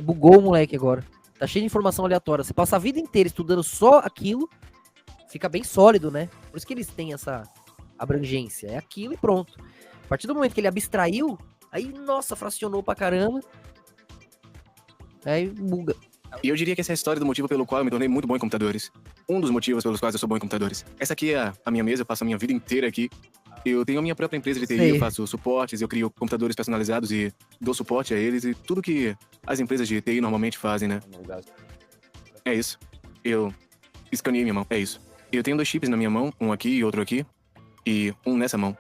Bugou o moleque agora. Tá cheio de informação aleatória. Você passa a vida inteira estudando só aquilo, fica bem sólido, né? Por isso que eles têm essa abrangência. É aquilo e pronto. A partir do momento que ele abstraiu, aí, nossa, fracionou pra caramba. Aí buga.
E eu diria que essa é a história do motivo pelo qual eu me tornei muito bom em computadores. Um dos motivos pelos quais eu sou bom em computadores. Essa aqui é a minha mesa, eu passo a minha vida inteira aqui. Eu tenho a minha própria empresa de TI,
Sei.
eu faço suportes, eu crio computadores personalizados e dou suporte a eles e tudo que as empresas de TI normalmente fazem, né? É isso. Eu escaneei minha mão, é isso. Eu tenho 2 chips na minha mão, um aqui e outro aqui, e um nessa mão,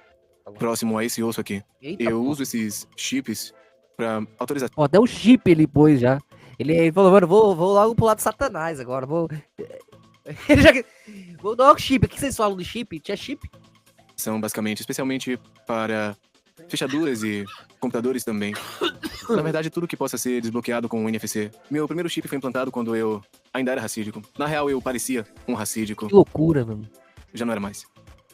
próximo a esse osso aqui.
Eita,
Eu
porra.
uso esses chips pra autorizar.
Ó, até o chip ele pôs já. Ele falou, mano, vou logo pro lado do Satanás agora. Ele já... Vou dar o chip. O que vocês falam do chip? Tinha chip?
São basicamente, especialmente para fechaduras e computadores também. Na verdade, tudo que possa ser desbloqueado com o NFC. Meu primeiro chip foi implantado quando eu ainda era racídico. Na real, eu parecia um racídico.
Que loucura, mano.
Já não era mais.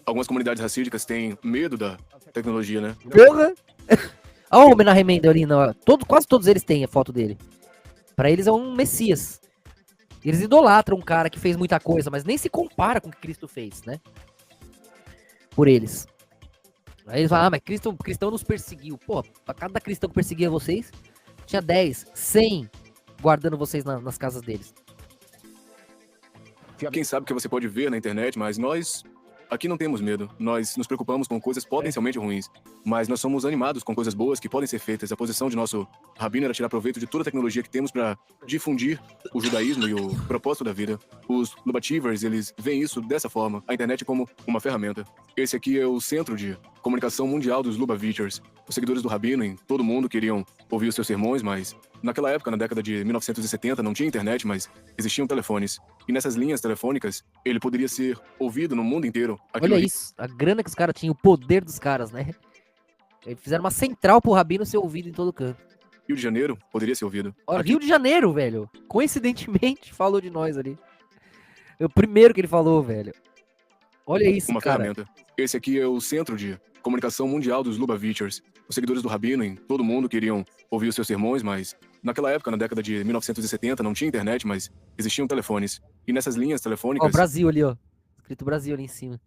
Algumas comunidades racídicas têm medo da tecnologia, né?
Porra! Olha o homem na remenda ali, quase todos eles têm a foto dele. Pra eles é um messias. Eles idolatram um cara que fez muita coisa, mas nem se compara com o que Cristo fez, né? Por eles. Aí eles falam, mas cristão nos perseguiu. Pô, pra cada cristão que perseguia vocês, tinha 10, 100 guardando vocês nas casas deles.
Quem sabe o que você pode ver na internet, mas nós aqui não temos medo. Nós nos preocupamos com coisas potencialmente ruins, mas nós somos animados com coisas boas que podem ser feitas. A posição de nosso rabino era tirar proveito de toda a tecnologia que temos para difundir o judaísmo e o propósito da vida. Os Lubativers, eles veem isso dessa forma, a internet como uma ferramenta. Esse aqui é o centro de comunicação mundial dos Lubavitchers. Os seguidores do rabino em todo mundo queriam ouvir os seus sermões, mas naquela época, na década de 1970, não tinha internet, mas existiam telefones. E nessas linhas telefônicas, ele poderia ser ouvido no mundo inteiro.
Olha isso, a grana que os caras tinham, o poder dos caras, né? Eles fizeram uma central pro rabino ser ouvido em todo canto.
Rio de Janeiro poderia ser ouvido.
Olha, Rio de Janeiro, velho. Coincidentemente, falou de nós ali. É o primeiro que ele falou, velho. Olha isso,
uma
cara.
Ferramenta. Esse aqui é o centro de comunicação mundial dos Lubavitchers. Os seguidores do rabino em todo mundo queriam ouvir os seus sermões, mas naquela época, na década de 1970, não tinha internet, mas existiam telefones. E nessas linhas telefônicas...
Ó, Brasil ali, ó. Escrito Brasil ali em cima.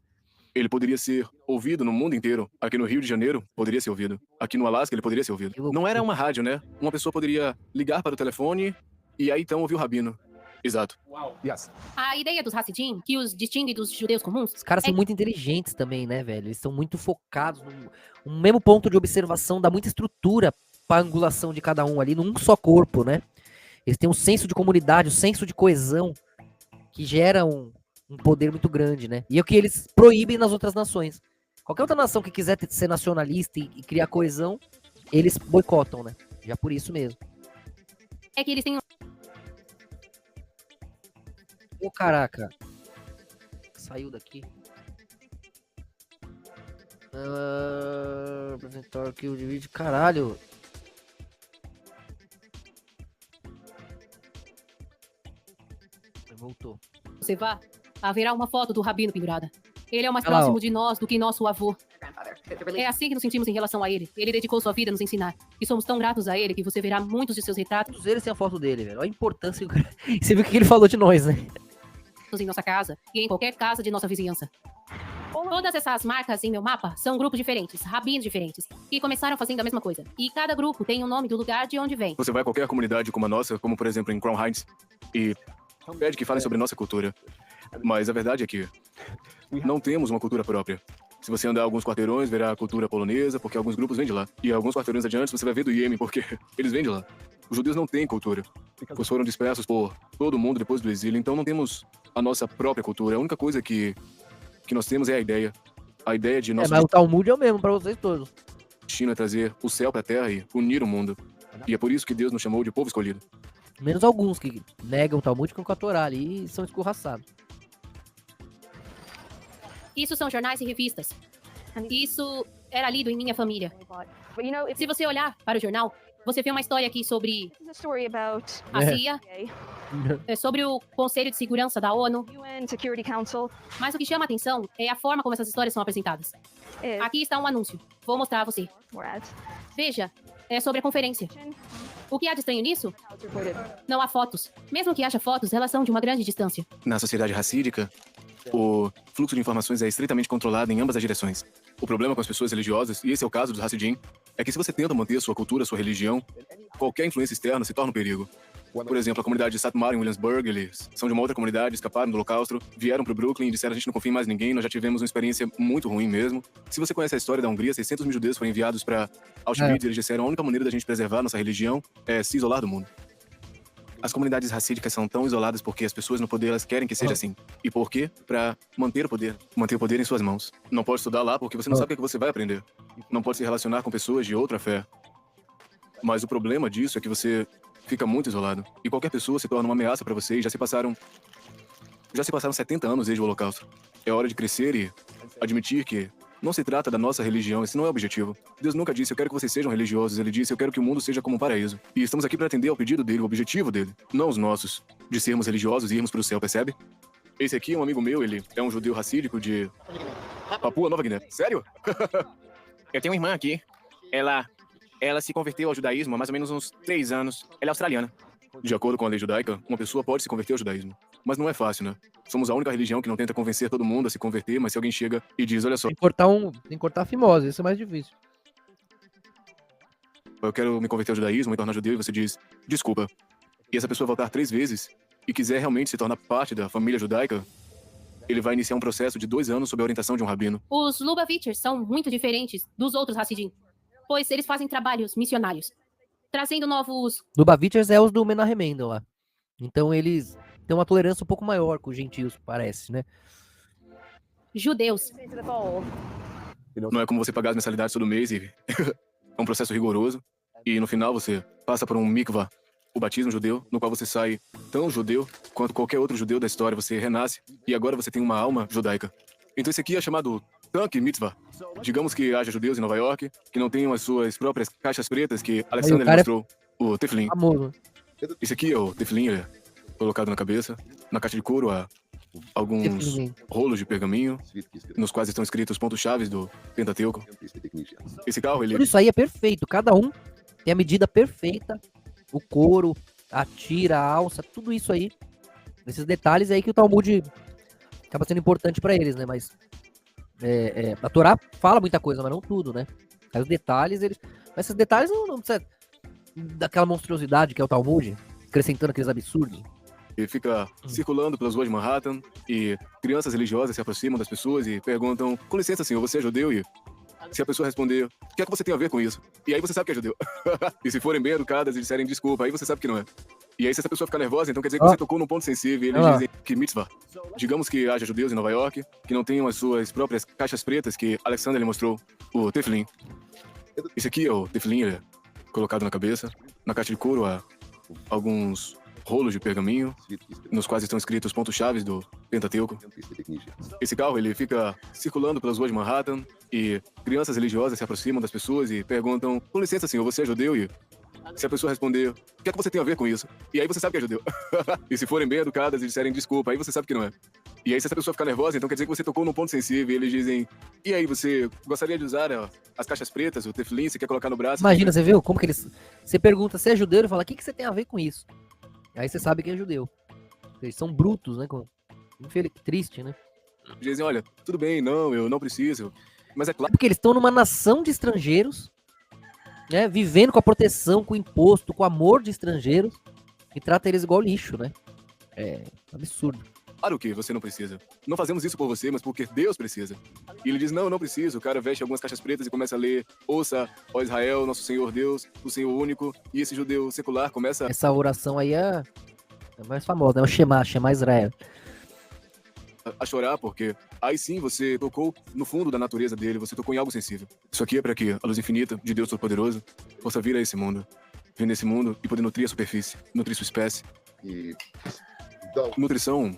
Ele poderia ser ouvido no mundo inteiro. Aqui no Rio de Janeiro, poderia ser ouvido. Aqui no Alasca, ele poderia ser ouvido. Não era uma rádio, né? Uma pessoa poderia ligar para o telefone e aí então ouvir o rabino. Exato.
Yes.
A ideia dos Hassidim, que os distingue dos judeus comuns,
Os caras são muito inteligentes também, né, velho? Eles são muito focados no mesmo ponto de observação, dá muita estrutura pra angulação de cada um ali, num só corpo, né? Eles têm um senso de comunidade, um senso de coesão, que gera um poder muito grande, né? E é o que eles proíbem nas outras nações. Qualquer outra nação que quiser ser nacionalista e criar coesão, eles boicotam, né? Já por isso mesmo.
é que eles têm
Ô, caraca. Saiu daqui. Apresentar aqui o vídeo. Caralho. Voltou.
Você vá, haverá uma foto do rabino pendurada. Ele é o mais
Olha lá,
próximo
ó.
de nós do que nosso avô. É assim que nos sentimos em relação a ele. Ele dedicou sua vida a nos ensinar. E somos tão gratos a ele que você verá muitos de seus retratos
Todos eles têm a foto dele, velho. Olha a importância. Você viu o que ele falou de nós, né?
em nossa casa e em qualquer casa de nossa vizinhança. Todas essas marcas em meu mapa são grupos diferentes, rabinos diferentes, que começaram fazendo a mesma coisa. E cada grupo tem o nome do lugar de onde vem.
Você vai a qualquer comunidade como a nossa, como por exemplo em Crown Heights, e pede que falem sobre nossa cultura. Mas a verdade é que não temos uma cultura própria. Se você andar alguns quarteirões, verá a cultura polonesa, porque alguns grupos vêm de lá. E alguns quarteirões adiante, você vai ver do Iêmen, porque eles vêm de lá. Os judeus não têm cultura, pois foram dispersos por todo o mundo depois do exílio, então não temos a nossa própria cultura. A única coisa que nós temos é a ideia. A ideia de nosso
Mas o Talmud é o mesmo pra vocês todos.
destino é trazer o céu pra terra e unir o mundo. E é por isso que Deus nos chamou de povo escolhido.
Menos alguns que negam o Talmud com a Torá ali e são escorraçados.
Isso são jornais e revistas. Isso era lido em minha família. Se você olhar para o jornal, você vê uma história aqui sobre a CIA, sobre o Conselho de Segurança da ONU. Mas o que chama a atenção é a forma como essas histórias são apresentadas. Aqui está um anúncio. Vou mostrar a você. Veja, é sobre a conferência. O que há de estranho nisso? Não há fotos. Mesmo que haja fotos, elas são de uma grande distância.
Na sociedade racídica, o fluxo de informações é estritamente controlado em ambas as direções. O problema com as pessoas religiosas, e esse é o caso dos Hassidim, é que se você tenta manter sua cultura, sua religião, qualquer influência externa se torna um perigo. Por exemplo, a comunidade de Satmar em Williamsburg, eles são de uma outra comunidade, escaparam do Holocausto, vieram pro Brooklyn e disseram a gente não confia em mais ninguém, nós já tivemos uma experiência muito ruim mesmo. Se você conhece a história da Hungria, 600 mil judeus foram enviados para Auschwitz e eles disseram a única maneira da gente preservar nossa religião é se isolar do mundo. As comunidades racídicas são tão isoladas porque as pessoas no poder elas querem que seja assim. E por quê? Pra manter o poder em suas mãos. Não pode estudar lá porque você não sabe o que você vai aprender. Não pode se relacionar com pessoas de outra fé. Mas o problema disso é que você fica muito isolado. E qualquer pessoa se torna uma ameaça pra você e já se passaram 70 anos desde o Holocausto. É hora de crescer e admitir que não se trata da nossa religião, esse não é o objetivo. Deus nunca disse, eu quero que vocês sejam religiosos. Ele disse, eu quero que o mundo seja como um paraíso. E estamos aqui para atender ao pedido dele, o objetivo dele. Não os nossos, de sermos religiosos e irmos para o céu, percebe? Esse aqui é um amigo meu, ele é um judeu racídico de Papua Nova Guiné. Sério?
Eu tenho uma irmã aqui. Ela se converteu ao judaísmo há mais ou menos uns 3 anos. Ela é australiana.
De acordo com a lei judaica, uma pessoa pode se converter ao judaísmo. Mas não é fácil, né? Somos a única religião que não tenta convencer todo mundo a se converter, mas se alguém chega e diz, olha só,
Tem que cortar a fimose, isso é mais difícil.
eu quero me converter ao judaísmo, me tornar judeu, e você diz, desculpa. E essa pessoa voltar 3 vezes e quiser realmente se tornar parte da família judaica, ele vai iniciar um processo de 2 anos sob a orientação de um rabino.
Os Lubavitchers são muito diferentes dos outros Hassidim, pois eles fazem trabalhos missionários, trazendo novos
Lubavitchers é os do Menachem Mendel lá. Então eles têm uma tolerância um pouco maior com os gentios, parece, né?
judeus.
Não é como você pagar as mensalidades todo mês e é um processo rigoroso. E no final você passa por um mikvah, o batismo judeu, no qual você sai tão judeu quanto qualquer outro judeu da história. Você renasce e agora você tem uma alma judaica. Então esse aqui é chamado Tank Mitzvah. Digamos que haja judeus em Nova York que não tenham as suas próprias caixas pretas que Alexander
cara
mostrou. O Teflin.
Famoso.
Esse aqui é o Teflin, ele é colocado na cabeça. Na caixa de couro há alguns
Teflin.
rolos de pergaminho, nos quais estão escritos pontos-chave do Pentateuco. Esse carro, ele
Tudo isso aí é perfeito. Cada um tem a medida perfeita. O couro, a tira, a alça, tudo isso aí. Esses detalhes aí que o Talmud acaba sendo importante pra eles, né? Mas a Torá fala muita coisa, mas não tudo, né? Aí os detalhes, mas esses detalhes não precisa daquela monstruosidade que é o Talmud, acrescentando aqueles absurdos.
fica circulando pelas ruas de Manhattan e crianças religiosas se aproximam das pessoas e perguntam, com licença, senhor, você é judeu? E se a pessoa responder, o que é que você tem a ver com isso? E aí você sabe que é judeu. E se forem bem educadas e disserem desculpa, aí você sabe que não é. E aí se essa pessoa ficar nervosa, então quer dizer que você tocou num ponto sensível. E eles dizem que mitzvah. Digamos que haja judeus em Nova York que não tenham as suas próprias caixas pretas que Alexander lhe mostrou. O Teflin. Esse aqui é o Teflin, ele é colocado na cabeça. Na caixa de couro há alguns rolos de pergaminho, nos quais estão escritos pontos-chave do Pentateuco. Esse carro, ele fica circulando pelas ruas de Manhattan e crianças religiosas se aproximam das pessoas e perguntam, com licença, senhor, você é judeu? E se a pessoa responder, o que é que você tem a ver com isso? E aí você sabe que é judeu. E se forem bem educadas e disserem desculpa, aí você sabe que não é. E aí se essa pessoa ficar nervosa, então quer dizer que você tocou num ponto sensível. E eles dizem, e aí você gostaria de usar as caixas pretas, o teflin, você quer colocar no braço?
Imagina, você viu como que eles... Você pergunta se é judeu, ele fala, o que você tem a ver com isso? Aí você sabe que é judeu. Eles são brutos, né? Triste, né?
Dizem, olha, tudo bem, não, eu não preciso. Mas é claro...
Porque eles estão numa nação de estrangeiros, né? Vivendo com a proteção, com o imposto, com o amor de estrangeiros, e trata eles igual lixo, né? É absurdo.
Claro que você não precisa. Não fazemos isso por você, mas porque Deus precisa. E ele diz, não, eu não preciso. O cara veste algumas caixas pretas e começa a ler, ouça, ó Israel, nosso Senhor Deus, o Senhor único. E esse judeu secular começa
Essa oração aí é mais famosa, né? O Shema Israel.
a chorar, porque aí sim você tocou no fundo da natureza dele, você tocou em algo sensível. Isso aqui é para que a luz infinita de Deus Todo-Poderoso possa vir a esse mundo, vir nesse mundo e poder nutrir a superfície, nutrir sua espécie. Nutrição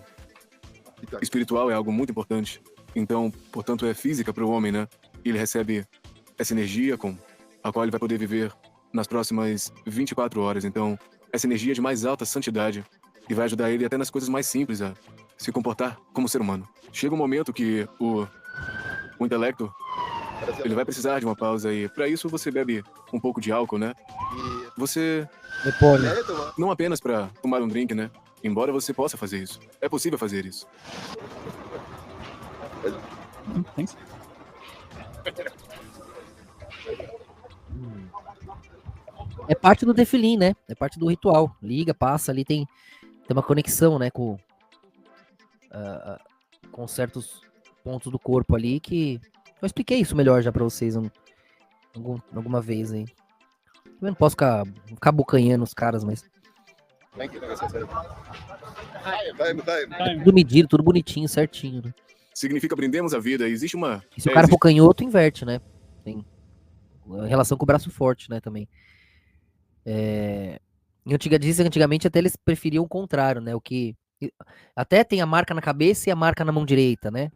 espiritual é algo muito importante. Então, portanto, é física para o homem, né? Ele recebe essa energia com a qual ele vai poder viver nas próximas 24 horas. Então, essa energia de mais alta santidade e vai ajudar ele até nas coisas mais simples a se comportar como ser humano. Chega um momento que o intelecto, ele vai precisar de uma pausa e para isso você bebe um pouco de álcool, né? Você não apenas para tomar um drink, né? Embora você possa fazer isso. É possível fazer isso.
É parte do tefilim, né? É parte do ritual. Liga, passa ali, tem uma conexão, né? Com certos pontos do corpo ali que... Eu expliquei isso melhor já pra vocês alguma vez aí. Eu não posso ficar abocanhando os caras, mas... Tudo medido, tudo bonitinho, certinho, né?
Significa aprendemos a vida. Existe uma...
E se o cara for canhoto, inverte, né? Tem relação com o braço forte, né, também. Antigamente até eles preferiam o contrário, né? O que... Até tem a marca na cabeça e a marca na mão direita, né?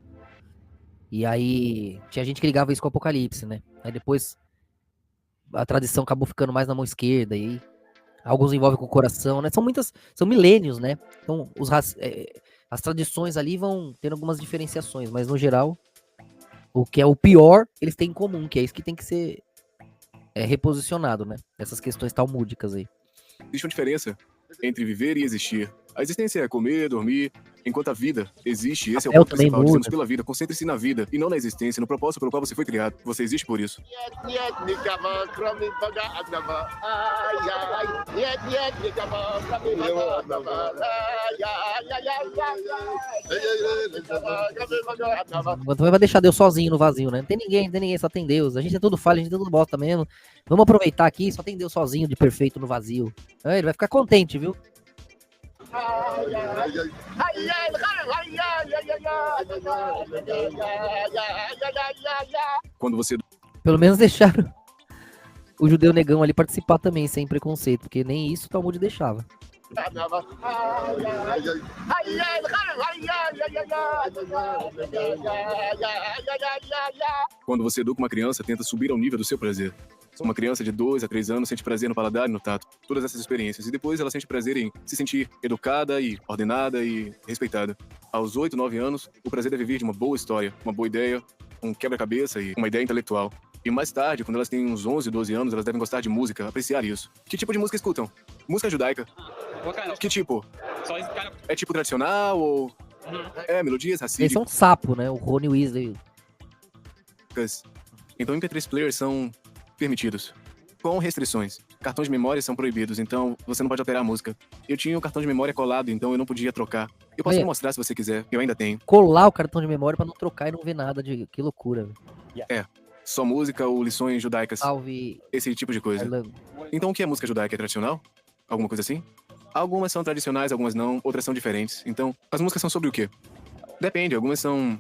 E aí tinha gente que ligava isso com o Apocalipse, né? Aí depois a tradição acabou ficando mais na mão esquerda e alguns envolvem com o coração, né? São milênios, né? Então as tradições ali vão tendo algumas diferenciações, mas no geral, o que é o pior, eles têm em comum, que é isso que tem que ser reposicionado, né? Essas questões talmúdicas aí.
Existe uma diferença entre viver e existir. A existência é comer, dormir. Enquanto a vida existe, esse é o
Papel
ponto
também
principal. Dizemos
muda.
pela vida, concentre-se na vida e não na existência, no propósito pelo qual você foi criado. Você existe por isso.
Então vai deixar Deus sozinho no vazio, né? Não tem ninguém, só tem Deus. A gente é tudo falha, a gente é tudo bosta mesmo. Vamos aproveitar aqui, só tem Deus sozinho de perfeito no vazio. Aí ele vai ficar contente, viu?
Quando você
Pelo menos deixaram o judeu negão ali participar também, sem preconceito, porque nem isso o Talmud deixava.
Quando você educa uma criança, tenta subir ao nível do seu prazer. Uma criança de 2 a 3 anos sente prazer no paladar e no tato. Todas essas experiências. E depois ela sente prazer em se sentir educada e ordenada e respeitada. Aos 8, 9 anos, o prazer é viver de uma boa história, uma boa ideia, um quebra-cabeça e uma ideia intelectual. E mais tarde, quando elas têm uns 11, 12 anos, elas devem gostar de música, apreciar isso. Que tipo de música escutam? Música judaica. Que tipo? É tipo tradicional ou... É, melodias
Eles
racídicas.
são sapo, né? O Rony Weasley.
Então MP3 players são permitidos, com restrições. Cartões de memória são proibidos, então você não pode alterar a música. Eu tinha o cartão de memória colado, então eu não podia trocar. Eu posso
Olha.
te mostrar se você quiser, eu ainda tenho.
Colar o cartão de memória pra não trocar e não ver nada de... Que loucura, velho.
Só música ou lições judaicas,
Salve,
esse tipo de coisa.
Arlan.
Então o que é música judaica? É tradicional? Alguma coisa assim? Algumas são tradicionais, algumas não, outras são diferentes. Então, as músicas são sobre o quê? Depende, algumas são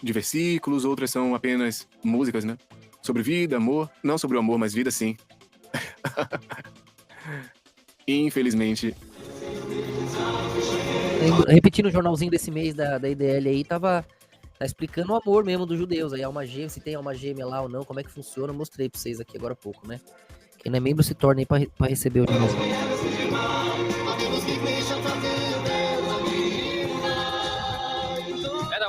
de versículos, outras são apenas músicas, né? Sobre vida, amor. Não sobre o amor, mas vida sim. Infelizmente.
Repetindo o jornalzinho desse mês da IDL aí, tá explicando o amor mesmo dos judeus. Aí alma gêmea, se tem alma gêmea lá ou não, como é que funciona, eu mostrei pra vocês aqui agora há pouco, né? Quem não é membro se torna aí pra receber o jornalzinho.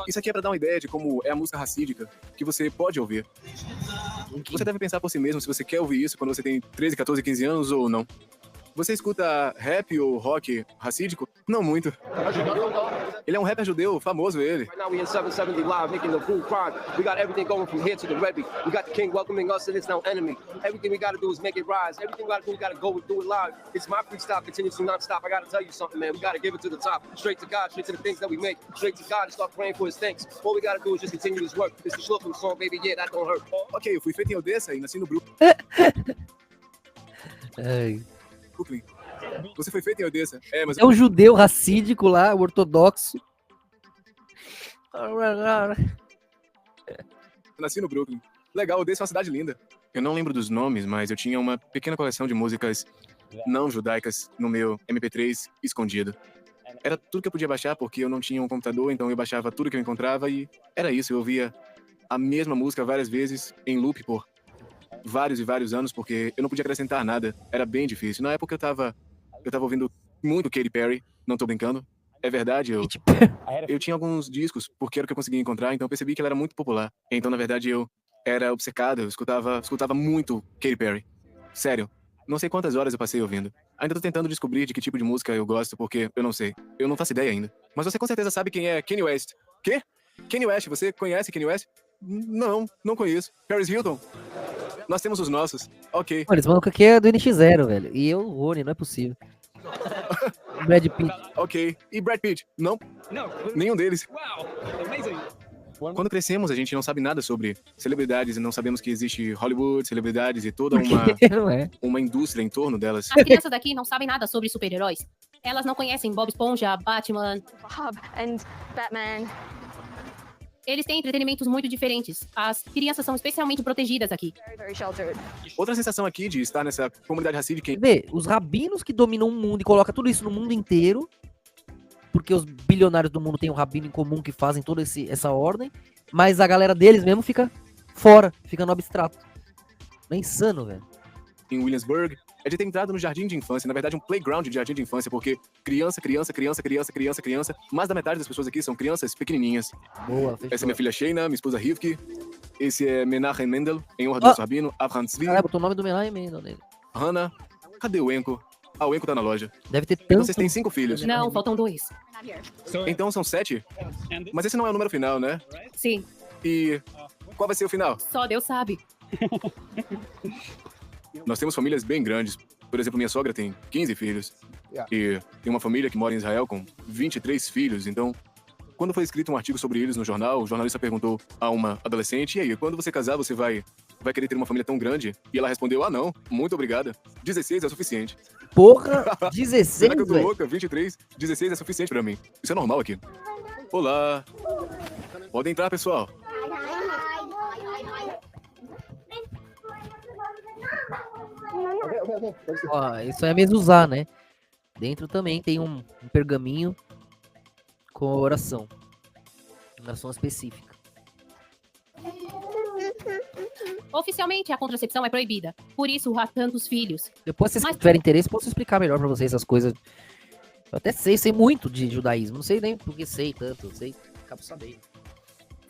Isso aqui é pra dar uma ideia de como é a música racídica que você pode ouvir. Você deve pensar por si mesmo se você quer ouvir isso quando você tem 13, 14, 15 anos ou não. Você escuta rap ou rock racídico? Não muito. Ele é um rapper judeu, famoso ele.
Right now we in 770 live making the full crime. We got everything going from here to the Rebbe. We got the king welcoming us and it's now enemy. Everything we gotta do is make it rise. Everything we gotta do, we gotta go and do it live. It's my freestyle continues to non-stop. I gotta tell you something, man. We gotta give it to the top. Straight to God, straight to the things that we make. Straight to God and start praying for his thanks. All we gotta do is just continue this work. It's the Shlokim song, baby. Yeah, that don't hurt.
Ok, eu fui feito em Odessa e nasci no Brooklyn.
Ai.
Você foi feito em Odessa. É, mas
É um judeu racídico lá, o ortodoxo.
eu nasci no Brooklyn. Legal, Odessa é uma cidade linda. Eu não lembro dos nomes, mas eu tinha uma pequena coleção de músicas não judaicas no meu MP3 escondido. Era tudo que eu podia baixar porque eu não tinha um computador, então eu baixava tudo que eu encontrava e era isso. Eu ouvia a mesma música várias vezes em loop por vários e vários anos porque eu não podia acrescentar nada. Era bem difícil. Na época eu tava ouvindo muito Katy Perry, não tô brincando. É verdade, eu tinha alguns discos porque era o que eu conseguia encontrar, então eu percebi que ela era muito popular. Então, na verdade, eu era obcecado, eu escutava muito Katy Perry. Sério, não sei quantas horas eu passei ouvindo. Ainda tô tentando descobrir de que tipo de música eu gosto, porque eu não sei. Eu não faço ideia ainda. Mas você com certeza sabe quem é Kanye West. Quê? Kanye West, você conhece Kanye West? Não conheço. Paris Hilton? Nós temos os nossos. Ok.
Olha, esse maluco aqui é do NX0, velho. E eu, o Rony, não é possível. Brad Pitt.
Ok. E Brad Pitt? Não. Nenhum deles. Quando crescemos, a gente não sabe nada sobre celebridades, não sabemos que existe Hollywood, celebridades e toda
Não é.
uma indústria em torno delas.
As crianças daqui não sabem nada sobre super-heróis. Elas não conhecem Bob Esponja, Batman.
Bob and Batman.
Eles têm entretenimentos muito diferentes. As crianças são especialmente protegidas aqui.
Very, very sheltered.
Outra sensação aqui de estar nessa comunidade racídica
Vê, os rabinos que dominam o mundo e colocam tudo isso no mundo inteiro, porque os bilionários do mundo têm um rabino em comum que fazem toda essa ordem, mas a galera deles mesmo fica fora, fica no abstrato. É insano, velho.
em Williamsburg é de ter entrado no jardim de infância, na verdade um playground de jardim de infância, porque criança, mais da metade das pessoas aqui são crianças pequenininhas.
Boa,
Essa é minha filha Sheina, minha esposa Rivki, esse é Menachem Mendel, em honra do nosso rabino, Avraham Tzvi,
botou o nome do Menai Mendel nele.
Hannah, cadê o Enco? Ah, o Enco tá na loja.
Deve ter
Então
tanto...
vocês têm 5 filhos.
Não, faltam 2.
Então são 7? Mas esse não é o número final, né?
Sim,
E qual vai ser o final?
só Deus sabe.
Nós temos famílias bem grandes. Por exemplo, minha sogra tem 15 filhos. E tem uma família que mora em Israel com 23 filhos. Então, quando foi escrito um artigo sobre eles no jornal, o jornalista perguntou a uma adolescente: e aí, quando você casar, você vai querer ter uma família tão grande? E ela respondeu: ah, não, muito obrigada. 16 é o suficiente.
Porra, 16,
Será que eu tô
velho.
louca? 23, 16 é suficiente pra mim. Isso é normal aqui. Olá. Podem entrar, pessoal.
Ó, isso aí é mesmo usar, né? Dentro também tem um pergaminho com oração. Oração específica.
Oficialmente, a contracepção é proibida. Por isso, há tantos filhos.
Depois, se vocês
Mas-
tiverem interesse, posso explicar melhor pra vocês essas coisas. Eu até sei muito de judaísmo. Não sei nem porque sei tanto, eu sei, acabo sabendo.